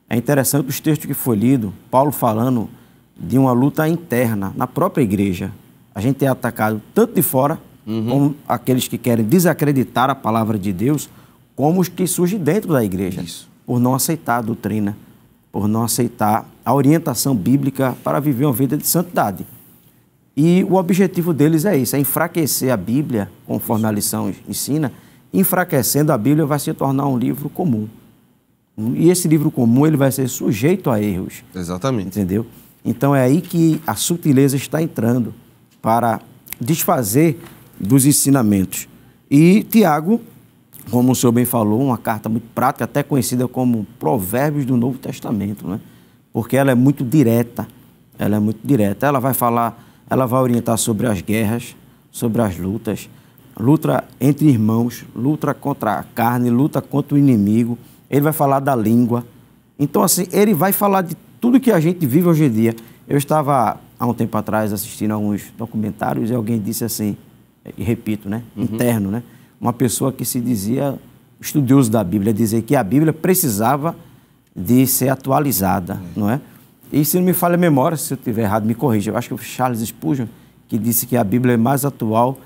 É interessante os textos que foi lido, Paulo falando de uma luta interna na própria igreja. A gente é atacado tanto de fora, como aqueles que querem desacreditar a palavra de Deus, como os que surgem dentro da igreja, por não aceitar a doutrina, por não aceitar a orientação bíblica para viver uma vida de santidade. E o objetivo deles é isso, é enfraquecer a Bíblia, conforme a lição ensina. Enfraquecendo a Bíblia vai se tornar um livro comum. E esse livro comum ele vai ser sujeito a erros. Exatamente. Entendeu? Então é aí que a sutileza está entrando para desfazer dos ensinamentos. E Tiago, como o senhor bem falou, uma carta muito prática, até conhecida como Provérbios do Novo Testamento, né? Porque ela é muito direta. Ela é muito direta. Ela vai falar, ela vai orientar sobre as guerras, sobre as lutas, luta entre irmãos, luta contra a carne, luta contra o inimigo. Ele vai falar da língua. Então, assim, ele vai falar de tudo que a gente vive hoje em dia. Eu estava, há um tempo atrás, assistindo alguns documentários e alguém disse assim, e repito, né? Interno, né? Uma pessoa que se dizia estudioso da Bíblia, dizer que a Bíblia precisava de ser atualizada, não é? E se não me falha a memória, se eu estiver errado, me corrija. Eu acho que foi Charles Spurgeon que disse que a Bíblia é mais atual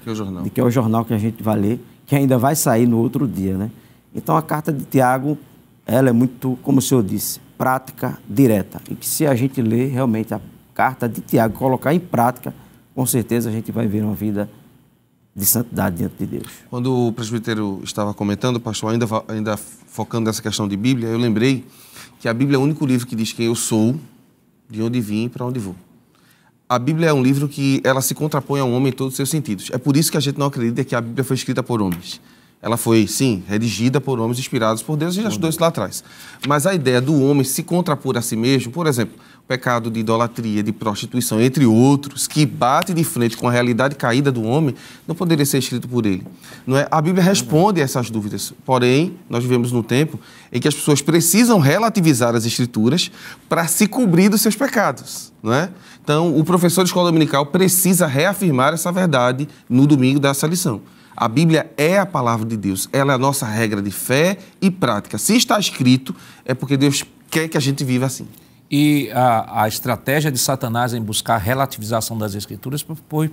do que o jornal que a gente vai ler, que ainda vai sair no outro dia, né? Então, a carta de Tiago, ela é muito, como o senhor disse, prática, direta. E que se a gente ler realmente a carta de Tiago, colocar em prática, com certeza a gente vai ver uma vida de santidade diante de Deus. Quando o presbítero estava comentando, pastor, ainda focando nessa questão de Bíblia, eu lembrei que a Bíblia é o único livro que diz quem eu sou, de onde vim e para onde vou. A Bíblia é um livro que ela se contrapõe ao homem em todos os seus sentidos. É por isso que a gente não acredita que a Bíblia foi escrita por homens. Ela foi, sim, redigida por homens inspirados por Deus, a gente estudou isso lá atrás. Mas a ideia do homem se contrapor a si mesmo, por exemplo, o pecado de idolatria, de prostituição, entre outros, que bate de frente com a realidade caída do homem, não poderia ser escrito por ele. Não é? A Bíblia responde a essas dúvidas. Porém, nós vivemos num tempo em que as pessoas precisam relativizar as Escrituras para se cobrir dos seus pecados. Não é? Então, o professor de escola dominical precisa reafirmar essa verdade no domingo dessa lição. A Bíblia é a palavra de Deus, ela é a nossa regra de fé e prática. Se está escrito, é porque Deus quer que a gente viva assim. E a estratégia de Satanás em buscar a relativização das Escrituras foi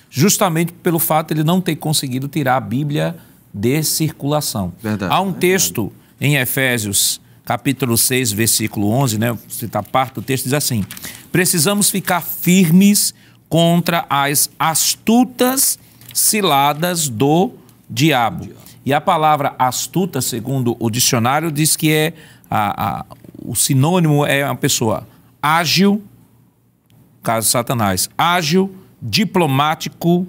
justamente pelo fato de ele não ter conseguido tirar a Bíblia de circulação. Verdade. Há um texto em Efésios, capítulo 6, versículo 11, né? Vou citar parte do texto, diz assim: precisamos ficar firmes contra as astutas ciladas do diabo. E a palavra astuta, segundo o dicionário, diz que é o sinônimo é uma pessoa ágil, caso Satanás, ágil, diplomático,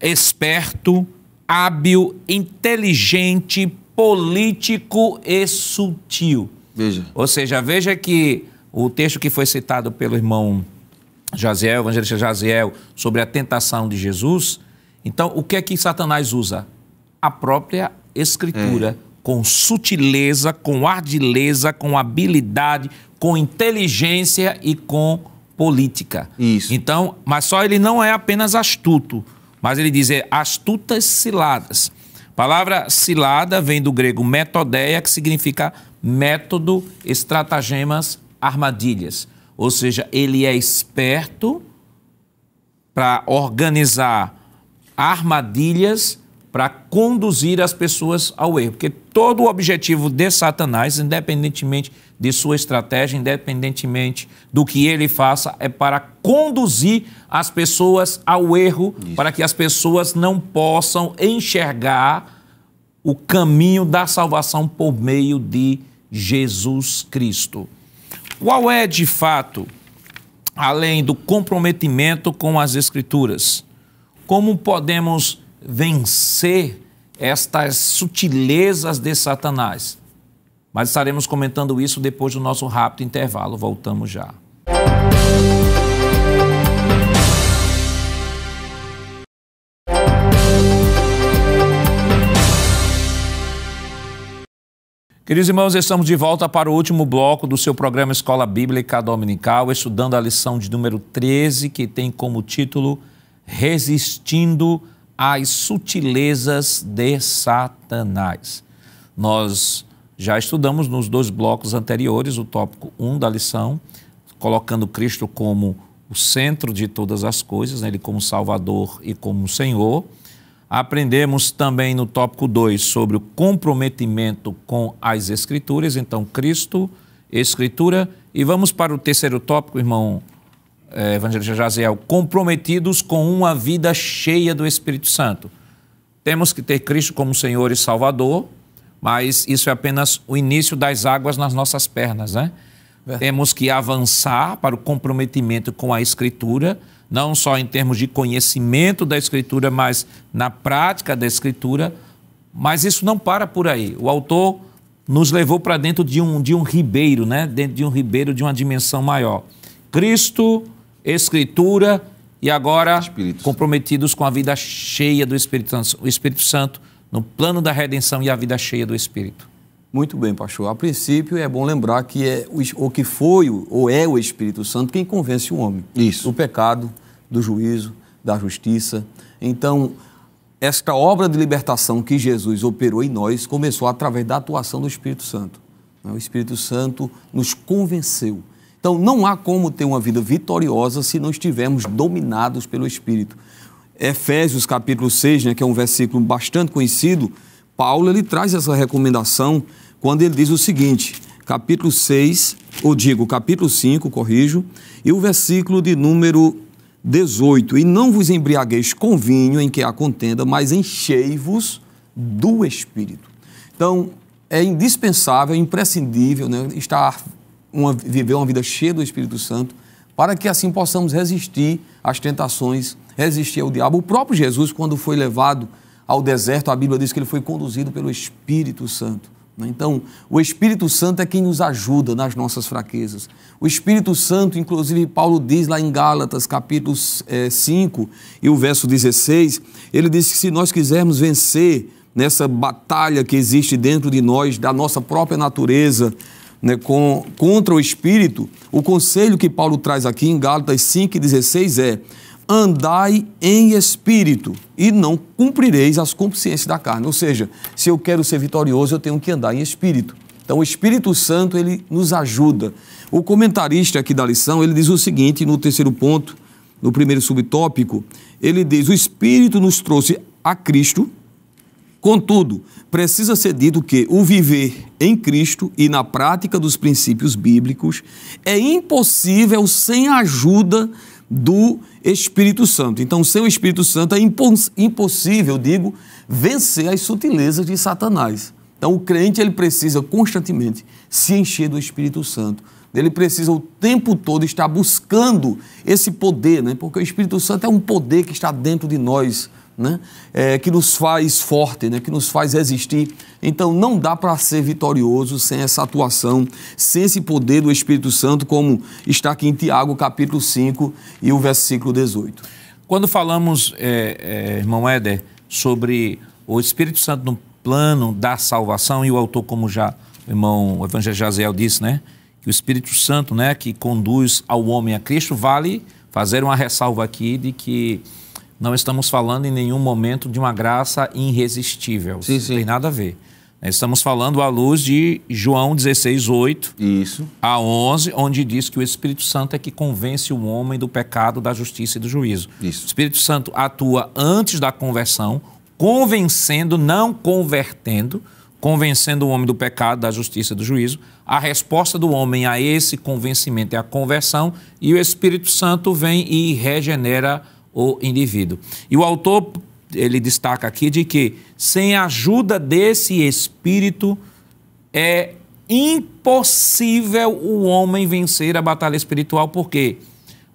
esperto, hábil, inteligente, político e sutil. Veja. Ou seja, veja que o texto que foi citado pelo irmão Jaziel, evangelista Jaziel, sobre a tentação de Jesus. Então, o que é que Satanás usa? A própria Escritura, com sutileza, com ardileza, com habilidade, com inteligência e com política. Isso. Então, mas só ele não é apenas astuto, mas ele diz astutas ciladas. A palavra cilada vem do grego metodeia, que significa método, estratagemas, armadilhas. Ou seja, ele é esperto para organizar armadilhas para conduzir as pessoas ao erro. Porque todo o objetivo de Satanás, independentemente de sua estratégia, independentemente do que ele faça, é para conduzir as pessoas ao erro, para que as pessoas não possam enxergar o caminho da salvação por meio de Jesus Cristo. Qual é, de fato, além do comprometimento com as Escrituras, como podemos vencer estas sutilezas de Satanás? Mas estaremos comentando isso depois do nosso rápido intervalo. Voltamos já. Queridos irmãos, estamos de volta para o último bloco do seu programa Escola Bíblica Dominical, estudando a lição de número 13, que tem como título Resistindo às Sutilezas de Satanás. Nós já estudamos nos 2 blocos anteriores o tópico 1 da lição, colocando Cristo como o centro de todas as coisas, né? Ele como Salvador e como Senhor. Aprendemos também no tópico 2 sobre o comprometimento com as Escrituras, então Cristo, Escritura. E vamos para o terceiro tópico, irmão evangelista Jaziel, comprometidos com uma vida cheia do Espírito Santo. Temos que ter Cristo como Senhor e Salvador, mas isso é apenas o início das águas nas nossas pernas, né? Temos que avançar para o comprometimento com a Escritura, não só em termos de conhecimento da Escritura, mas na prática da Escritura. Mas isso não para por aí. O autor nos levou para dentro de um ribeiro, né? Dentro de um ribeiro de uma dimensão maior. Cristo, Escritura e agora comprometidos com a vida cheia do Espírito Santo. O Espírito Santo no plano da redenção e a vida cheia do Espírito. Muito bem, pastor. A princípio, é bom lembrar que é o que foi ou é o Espírito Santo quem convence o homem. Isso. Do pecado, do juízo, da justiça. Então, esta obra de libertação que Jesus operou em nós começou através da atuação do Espírito Santo. O Espírito Santo nos convenceu. Então, não há como ter uma vida vitoriosa se não estivermos dominados pelo Espírito. Efésios capítulo 6, né, que é um versículo bastante conhecido, Paulo ele traz essa recomendação quando ele diz o seguinte, capítulo 5, corrijo, e o versículo de número 18, e não vos embriagueis com vinho em que há contenda, mas enchei-vos do Espírito. Então, é indispensável, imprescindível, né, viver uma vida cheia do Espírito Santo, para que assim possamos resistir às tentações, resistir ao diabo. O próprio Jesus, quando foi levado ao deserto, a Bíblia diz que ele foi conduzido pelo Espírito Santo. Então, o Espírito Santo é quem nos ajuda nas nossas fraquezas. O Espírito Santo, inclusive, Paulo diz lá em Gálatas, capítulo 5, e o verso 16, ele diz que se nós quisermos vencer nessa batalha que existe dentro de nós, da nossa própria natureza, né, contra o Espírito, o conselho que Paulo traz aqui em Gálatas 5,16 é: andai em espírito e não cumprireis as consciências da carne. Ou seja, se eu quero ser vitorioso, eu tenho que andar em espírito. Então, o Espírito Santo, ele nos ajuda. O comentarista aqui da lição, ele diz o seguinte, no terceiro ponto, no primeiro subtópico, ele diz: o Espírito nos trouxe a Cristo. Contudo, precisa ser dito que o viver em Cristo e na prática dos princípios bíblicos é impossível sem a ajuda do Espírito Santo. Então, sem o Espírito Santo é impossível, vencer as sutilezas de Satanás. Então, o crente ele precisa constantemente se encher do Espírito Santo. Ele precisa o tempo todo estar buscando esse poder, né? Porque o Espírito Santo é um poder que está dentro de nós, né? Que nos faz forte, né? Que nos faz resistir. Então, não dá para ser vitorioso sem essa atuação, sem esse poder do Espírito Santo, como está aqui em Tiago, capítulo 5 e o versículo 18. Quando falamos, irmão Éder, sobre o Espírito Santo no plano da salvação, e o autor, como já o irmão evangelista Jaziel disse, né? Que o Espírito Santo, né, que conduz ao homem a Cristo, vale fazer uma ressalva aqui de que não estamos falando em nenhum momento de uma graça irresistível. Sim, não tem nada a ver. Estamos falando à luz de João 16:8 a 11, onde diz que o Espírito Santo é que convence o homem do pecado, da justiça e do juízo. Isso. O Espírito Santo atua antes da conversão, convencendo, não convertendo, convencendo o homem do pecado, da justiça e do juízo. A resposta do homem a esse convencimento é a conversão, e o Espírito Santo vem e regenera o indivíduo. E o autor, ele destaca aqui de que sem a ajuda desse Espírito é impossível o homem vencer a batalha espiritual, porque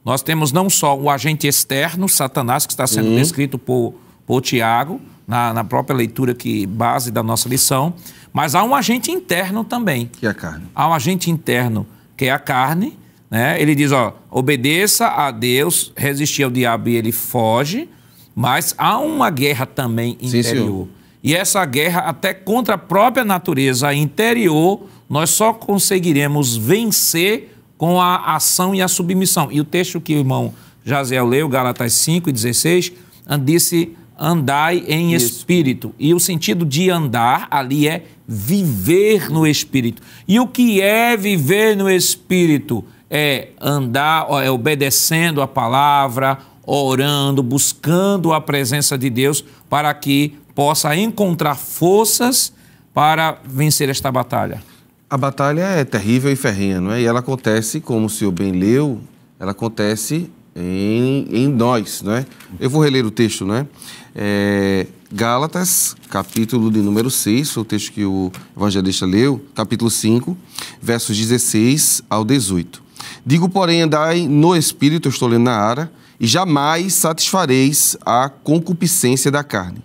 nós temos não só o agente externo, Satanás, que está sendo descrito por Tiago, na própria leitura base da nossa lição, mas há um agente interno também. Que é a carne. Há um agente interno, que é a carne, né? Ele diz, obedeça a Deus, resistir ao diabo e ele foge, mas há uma guerra também interior. Sim, e essa guerra, até contra a própria natureza interior, nós só conseguiremos vencer com a ação e a submissão. E o texto que o irmão Jaziel leu, Gálatas 5:16, disse: andai em espírito. E o sentido de andar ali é viver no espírito. E o que é viver no espírito? É andar, é obedecendo a palavra, orando, buscando a presença de Deus para que possa encontrar forças para vencer esta batalha. A batalha é terrível e ferrenha, não é? E ela acontece, como o senhor bem leu, ela acontece em nós, não é? Eu vou reler o texto, não é? Gálatas, capítulo de número 6, foi o texto que o evangelista leu, capítulo 5, versos 16 ao 18. Digo, porém, andai no Espírito, eu estou lendo na Ara, e jamais satisfareis a concupiscência da carne.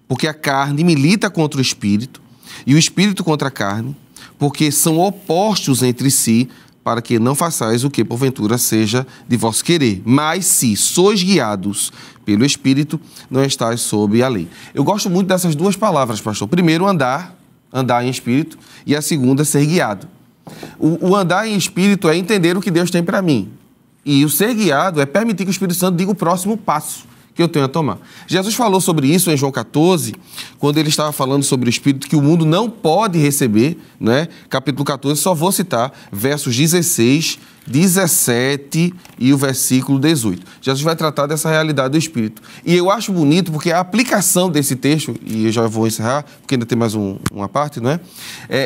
Porque a carne milita contra o Espírito, e o Espírito contra a carne, porque são opostos entre si, para que não façais o que, porventura, seja de vosso querer. Mas se sois guiados pelo Espírito, não estáis sob a lei. Eu gosto muito dessas duas palavras, pastor. Primeiro, andar em Espírito, e a segunda, ser guiado. O andar em Espírito é entender o que Deus tem para mim. E o ser guiado é permitir que o Espírito Santo diga o próximo passo que eu tenho a tomar. Jesus falou sobre isso em João 14, quando ele estava falando sobre o Espírito que o mundo não pode receber, né? Capítulo 14, só vou citar versos 16, 17 e o versículo 18. Jesus vai tratar dessa realidade do Espírito. E eu acho bonito porque a aplicação desse texto, e eu já vou encerrar, porque ainda tem mais uma parte, não é?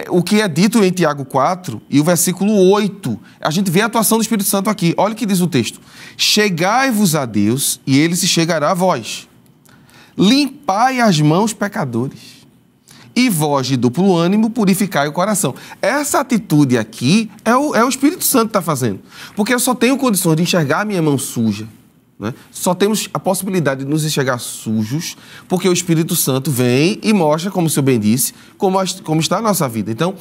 O que é dito em Tiago 4 e o versículo 8. A gente vê a atuação do Espírito Santo aqui. Olha o que diz o texto. Chegai-vos a Deus e ele se chegará a vós. Limpai as mãos, pecadores. E vós de duplo ânimo, purificai o coração. Essa atitude aqui é o Espírito Santo que está fazendo. Porque eu só tenho condições de enxergar a minha mão suja. Né? Só temos a possibilidade de nos enxergar sujos, porque o Espírito Santo vem e mostra, como o senhor bem disse, como está a nossa vida. Então,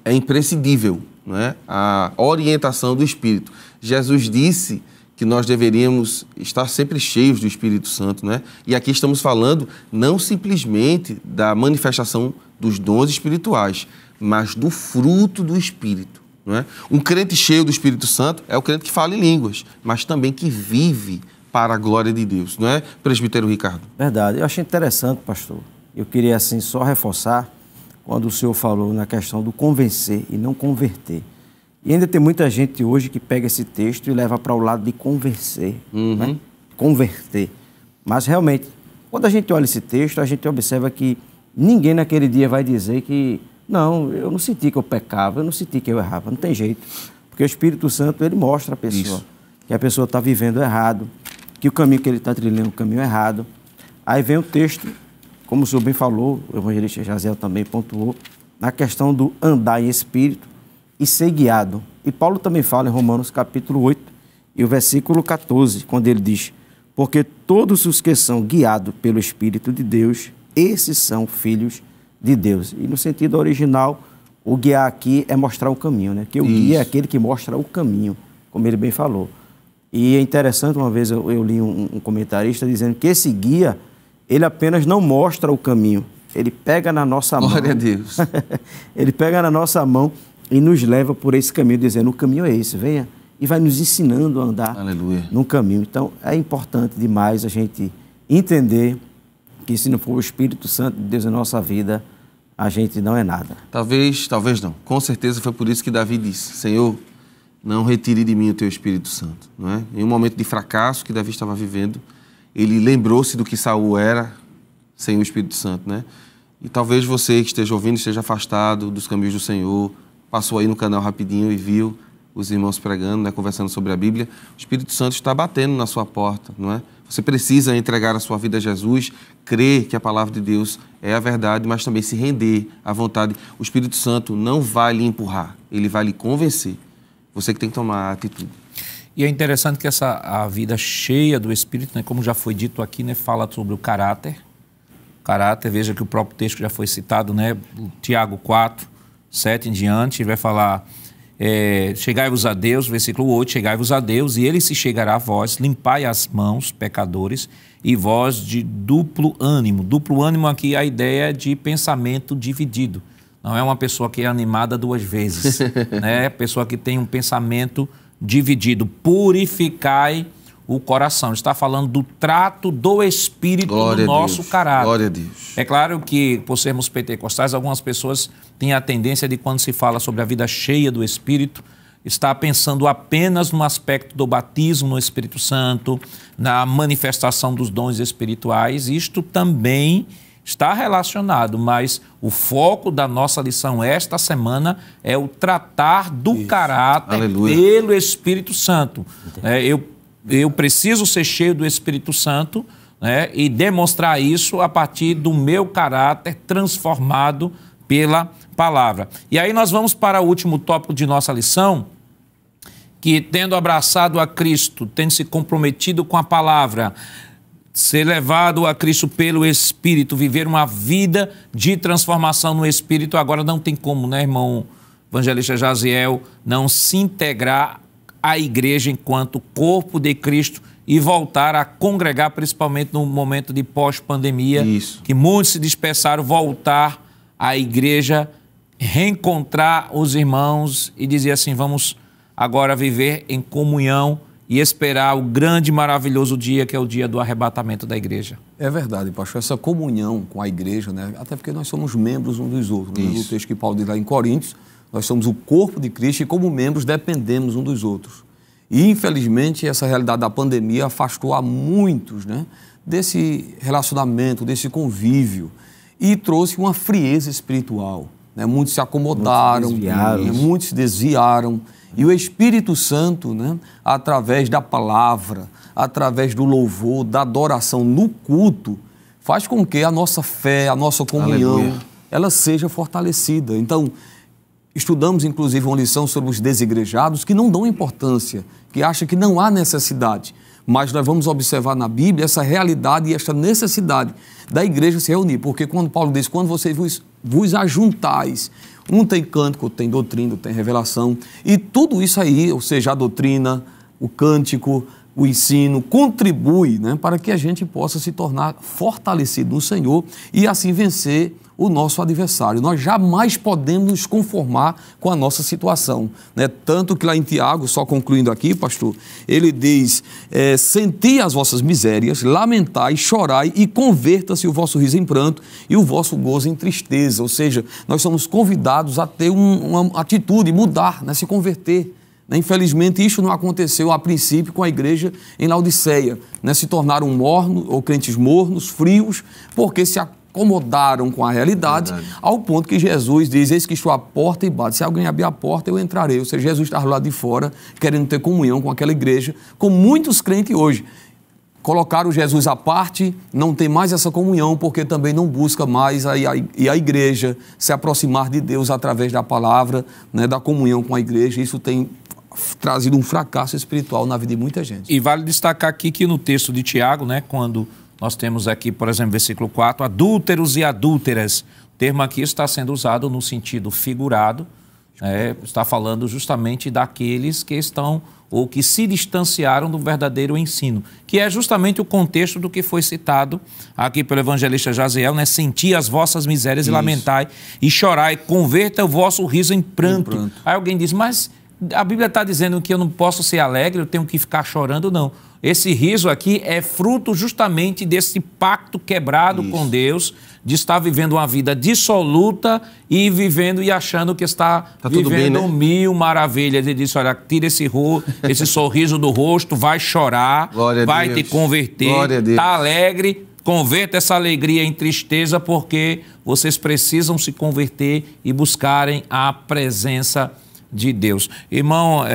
é imprescindível, né, a orientação do Espírito. Jesus disse que nós deveríamos estar sempre cheios do Espírito Santo, né? E aqui estamos falando não simplesmente da manifestação dos dons espirituais, mas do fruto do Espírito, não é? Um crente cheio do Espírito Santo é o crente que fala em línguas, mas também que vive para a glória de Deus, não é, presbítero Ricardo? Verdade. Eu achei interessante, pastor. Eu queria, assim, só reforçar quando o senhor falou na questão do convencer e não converter. E ainda tem muita gente hoje que pega esse texto e leva para o lado de convencer, né? Converter. Mas, realmente, quando a gente olha esse texto, a gente observa que ninguém naquele dia vai dizer que não, eu não senti que eu pecava, eu não senti que eu errava, não tem jeito. Porque o Espírito Santo, ele mostra a pessoa que a pessoa está vivendo errado, que o caminho que ele está trilhando é um caminho errado. Aí vem o texto, como o senhor bem falou, o evangelista Jaziel também pontuou, na questão do andar em Espírito e ser guiado. E Paulo também fala em Romanos capítulo 8 e o versículo 14, quando ele diz: porque todos os que são guiados pelo Espírito de Deus, esses são filhos de Deus. E no sentido original, o guiar aqui é mostrar o caminho, né? Que o guia é aquele que mostra o caminho, como ele bem falou. E é interessante, uma vez eu li um comentarista dizendo que esse guia, ele apenas não mostra o caminho, ele pega na nossa mão. Glória a Deus. Ele pega na nossa mão e nos leva por esse caminho, dizendo, o caminho é esse, venha. E vai nos ensinando a andar no caminho. Então, é importante demais a gente entender que se não for o Espírito Santo de Deus na nossa vida, a gente não é nada. Talvez não. Com certeza foi por isso que Davi disse, Senhor, não retire de mim o teu Espírito Santo. Não é? Em um momento de fracasso que Davi estava vivendo, ele lembrou-se do que Saul era sem o Espírito Santo, né? E talvez você que esteja ouvindo, esteja afastado dos caminhos do Senhor, passou aí no canal rapidinho e viu os irmãos pregando, né, conversando sobre a Bíblia. O Espírito Santo está batendo na sua porta, não é? Você precisa entregar a sua vida a Jesus, crer que a palavra de Deus é a verdade, mas também se render à vontade. O Espírito Santo não vai lhe empurrar, ele vai lhe convencer. Você que tem que tomar a atitude. E é interessante que a vida cheia do Espírito, né, como já foi dito aqui, né, fala sobre o caráter. Caráter, veja que o próprio texto já foi citado, né, Tiago 4, 7 em diante, vai falar, chegai-vos a Deus, versículo 8, chegai-vos a Deus e ele se chegará a vós, limpai as mãos, pecadores, e vós de duplo ânimo. Duplo ânimo aqui é a ideia de pensamento dividido. Não é uma pessoa que é animada duas vezes, né? É pessoa que tem um pensamento dividido. Purificai o coração. Está falando do trato do Espírito no nosso caráter. Glória a Deus. É claro que, por sermos pentecostais, algumas pessoas têm a tendência de, quando se fala sobre a vida cheia do Espírito, estar pensando apenas no aspecto do batismo no Espírito Santo, na manifestação dos dons espirituais. Isto também está relacionado, mas o foco da nossa lição esta semana é o tratar do caráter pelo Espírito Santo. Eu preciso ser cheio do Espírito Santo, né, e demonstrar isso a partir do meu caráter transformado pela palavra. E aí nós vamos para o último tópico de nossa lição, que tendo abraçado a Cristo, tendo se comprometido com a palavra, ser levado a Cristo pelo Espírito, viver uma vida de transformação no Espírito, agora não tem como, né, irmão evangelista Jaziel, não se integrar à igreja enquanto corpo de Cristo e voltar a congregar, principalmente no momento de pós-pandemia, que muitos se dispersaram, voltar à igreja, reencontrar os irmãos e dizer assim, vamos agora viver em comunhão e esperar o grande e maravilhoso dia, que é o dia do arrebatamento da igreja. É verdade, pastor, essa comunhão com a igreja, né? Até porque nós somos membros uns dos outros. Né? No texto que Paulo diz lá em Coríntios, nós somos o corpo de Cristo e como membros dependemos uns dos outros. E infelizmente essa realidade da pandemia afastou a muitos, né, desse relacionamento, desse convívio e trouxe uma frieza espiritual. Né? Muitos se acomodaram, muitos se desviaram. E o Espírito Santo, né, através da palavra, através do louvor, da adoração no culto, faz com que a nossa fé, a nossa comunhão, ela seja fortalecida. Então, estudamos inclusive uma lição sobre os desigrejados que não dão importância, que acham que não há necessidade. Mas nós vamos observar na Bíblia essa realidade e essa necessidade da igreja se reunir. Porque quando Paulo diz, quando vocês vos ajuntais, um tem cântico, tem doutrina, tem revelação, e tudo isso aí, ou seja, a doutrina, o cântico, o ensino, contribui, né, para que a gente possa se tornar fortalecido no Senhor e assim vencer o nosso adversário. Nós jamais podemos nos conformar com a nossa situação, né? Tanto que lá em Tiago, só concluindo aqui, pastor, ele diz, senti as vossas misérias, lamentai, chorai e converta-se o vosso riso em pranto e o vosso gozo em tristeza. Ou seja, nós somos convidados a ter uma atitude, mudar, né? Se converter. Infelizmente, isso não aconteceu a princípio com a igreja em Laodiceia, né? Se tornaram mornos, ou crentes mornos, frios, porque se acomodaram com a realidade, ao ponto que Jesus diz, eis que estou à porta e bato, se alguém abrir a porta, eu entrarei. Ou seja, Jesus estava lá de fora, querendo ter comunhão com aquela igreja, como muitos crentes hoje. Colocaram Jesus à parte, não tem mais essa comunhão, porque também não busca mais a igreja se aproximar de Deus através da palavra, né, da comunhão com a igreja. Isso tem trazido um fracasso espiritual na vida de muita gente. E vale destacar aqui que no texto de Tiago, né, quando nós temos aqui, por exemplo, versículo 4, adúlteros e adúlteras, o termo aqui está sendo usado no sentido figurado, está falando justamente daqueles que estão ou que se distanciaram do verdadeiro ensino, que é justamente o contexto do que foi citado aqui pelo evangelista Jaziel, né? Senti as vossas misérias e lamentai e chorai, converta o vosso riso em pranto. Aí alguém diz, mas a Bíblia está dizendo que eu não posso ser alegre, eu tenho que ficar chorando, não. Esse riso aqui é fruto justamente desse pacto quebrado com Deus, de estar vivendo uma vida dissoluta e vivendo e achando que está vivendo bem, né? Mil maravilhas. Ele disse, olha, tira esse sorriso do rosto, vai chorar, vai te converter, está alegre, converta essa alegria em tristeza, porque vocês precisam se converter e buscarem a presença de Deus. Irmão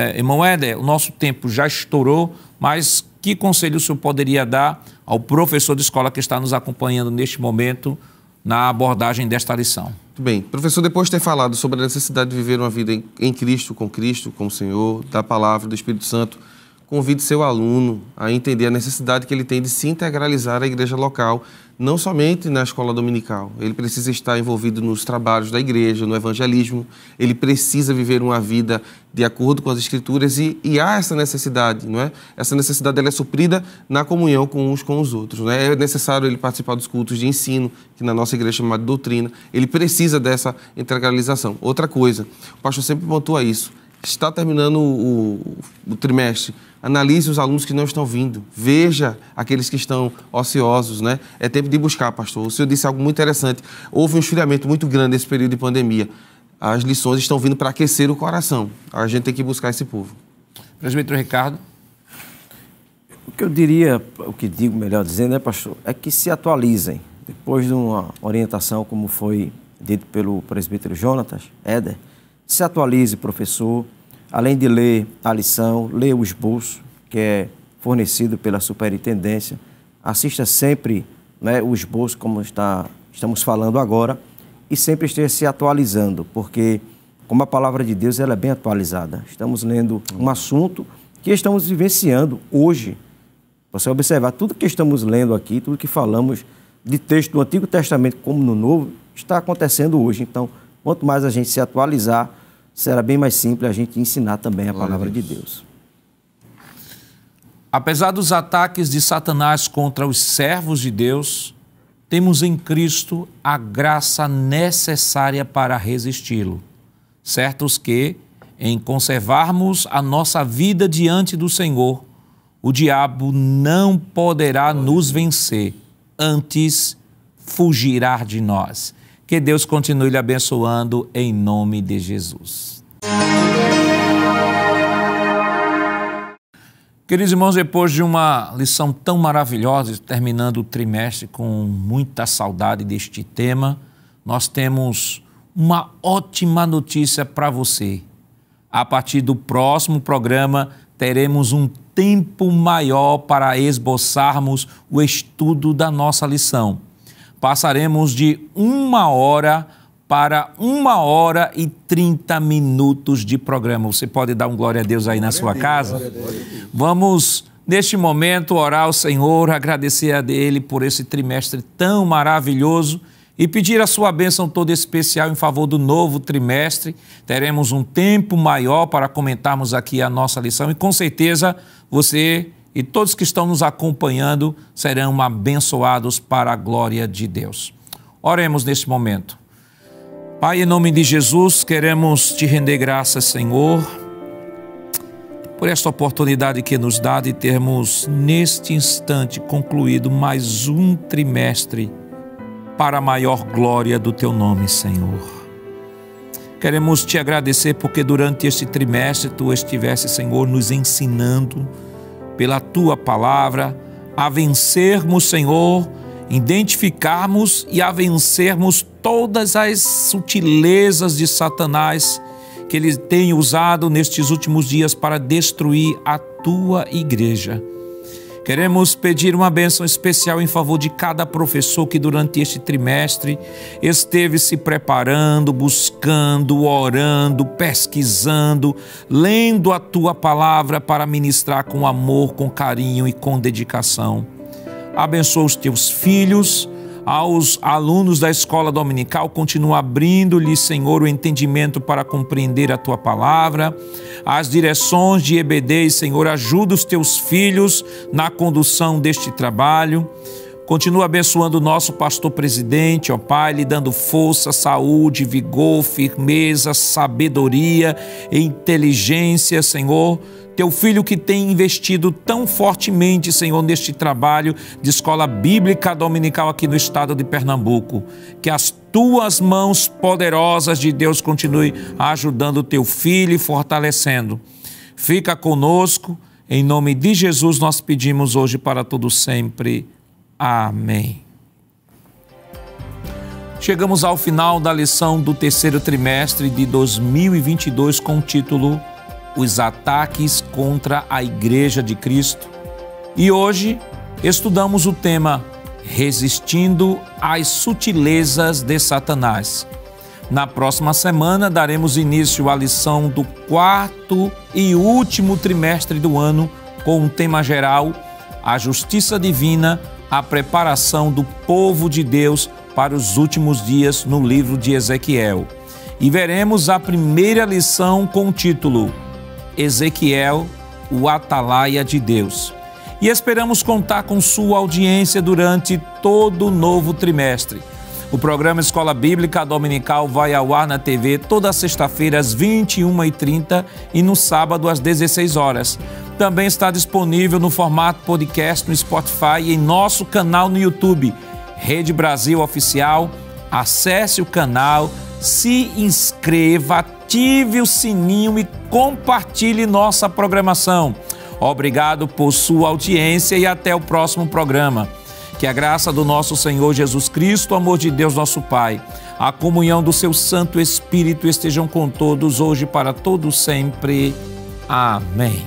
Éder, o nosso tempo já estourou, mas que conselho o senhor poderia dar ao professor de escola que está nos acompanhando neste momento na abordagem desta lição? Muito bem. Professor, depois de ter falado sobre a necessidade de viver uma vida em Cristo, com o Senhor, da palavra, do Espírito Santo, convide seu aluno a entender a necessidade que ele tem de se integralizar à igreja local, não somente na escola dominical. Ele precisa estar envolvido nos trabalhos da igreja, no evangelismo. Ele precisa viver uma vida de acordo com as Escrituras e há essa necessidade, não é? Essa necessidade ela é suprida na comunhão com uns com os outros, não é? É necessário ele participar dos cultos de ensino, que na nossa igreja é chamado de doutrina. Ele precisa dessa integralização. Outra coisa, o pastor sempre pontua isso. Está terminando o trimestre, analise os alunos que não estão vindo, veja aqueles que estão ociosos, né? É tempo de buscar, pastor. O senhor disse algo muito interessante. Houve um esfriamento muito grande nesse período de pandemia. As lições estão vindo para aquecer o coração. A gente tem que buscar esse povo. Presbítero Ricardo. O que eu diria, o que digo melhor dizendo, né, pastor, é que se atualizem. Depois de uma orientação, como foi dito pelo presbítero Jonatas Éder, se atualize, professor, além de ler a lição, leia o esboço, que é fornecido pela superintendência, assista sempre, né, o esboço, como estamos falando agora, e sempre esteja se atualizando, porque, como a palavra de Deus, ela é bem atualizada. Estamos lendo um assunto que estamos vivenciando hoje. Você observar, tudo que estamos lendo aqui, tudo que falamos de texto do Antigo Testamento como no Novo, está acontecendo hoje. Então, quanto mais a gente se atualizar, será bem mais simples a gente ensinar também a palavra de Deus. Apesar dos ataques de Satanás contra os servos de Deus, temos em Cristo a graça necessária para resisti-lo. Certos que, em conservarmos a nossa vida diante do Senhor, o diabo não poderá nos vencer, antes fugirá de nós. Que Deus continue lhe abençoando em nome de Jesus. Queridos irmãos, depois de uma lição tão maravilhosa, terminando o trimestre com muita saudade deste tema, nós temos uma ótima notícia para você. A partir do próximo programa, teremos um tempo maior para esboçarmos o estudo da nossa lição. Passaremos de 1 hora para 1h30 de programa. Você pode dar um glória a Deus aí na sua casa? Vamos, neste momento, orar ao Senhor, agradecer a Ele por esse trimestre tão maravilhoso e pedir a sua bênção toda especial em favor do novo trimestre. Teremos um tempo maior para comentarmos aqui a nossa lição e, com certeza, você e todos que estão nos acompanhando serão abençoados para a glória de Deus. Oremos neste momento. Pai, em nome de Jesus, queremos te render graças, Senhor, por esta oportunidade que nos dá de termos, neste instante, concluído mais um trimestre para a maior glória do Teu nome, Senhor. Queremos te agradecer porque durante este trimestre Tu estivesse, Senhor, nos ensinando pela Tua palavra a vencermos, Senhor, identificarmos e a vencermos todas as sutilezas de Satanás que ele tem usado nestes últimos dias para destruir a Tua igreja. Queremos pedir uma bênção especial em favor de cada professor que durante este trimestre esteve se preparando, buscando, orando, pesquisando, lendo a Tua palavra para ministrar com amor, com carinho e com dedicação. Abençoa os Teus filhos, aos alunos da escola dominical, continua abrindo-lhes, Senhor, o entendimento para compreender a Tua palavra. As direções de EBD, Senhor, ajuda os Teus filhos na condução deste trabalho. Continua abençoando o nosso pastor presidente, ó Pai, lhe dando força, saúde, vigor, firmeza, sabedoria e inteligência, Senhor. Teu filho que tem investido tão fortemente, Senhor, neste trabalho de escola bíblica dominical aqui no estado de Pernambuco. Que as Tuas mãos poderosas de Deus continuem ajudando o Teu filho e fortalecendo. Fica conosco. Em nome de Jesus nós pedimos hoje para todo sempre. Amém. Chegamos ao final da lição do terceiro trimestre de 2022 com o título Os ataques contra a Igreja de Cristo. E hoje estudamos o tema Resistindo às sutilezas de Satanás. Na próxima semana daremos início à lição do 4º e último trimestre do ano com um tema geral, a justiça divina, a preparação do povo de Deus para os últimos dias no livro de Ezequiel. E veremos a primeira lição com o título Ezequiel, o atalaia de Deus. E esperamos contar com sua audiência durante todo o novo trimestre. O programa Escola Bíblica Dominical vai ao ar na TV toda sexta-feira às 21h30 e no sábado às 16 horas. Também está disponível no formato podcast no Spotify e em nosso canal no YouTube, Rede Brasil Oficial. Acesse o canal, se inscreva, ative o sininho e compartilhe nossa programação. Obrigado por sua audiência e até o próximo programa. Que a graça do nosso Senhor Jesus Cristo, o amor de Deus nosso Pai, a comunhão do seu Santo Espírito estejam com todos hoje para todo sempre. Amém.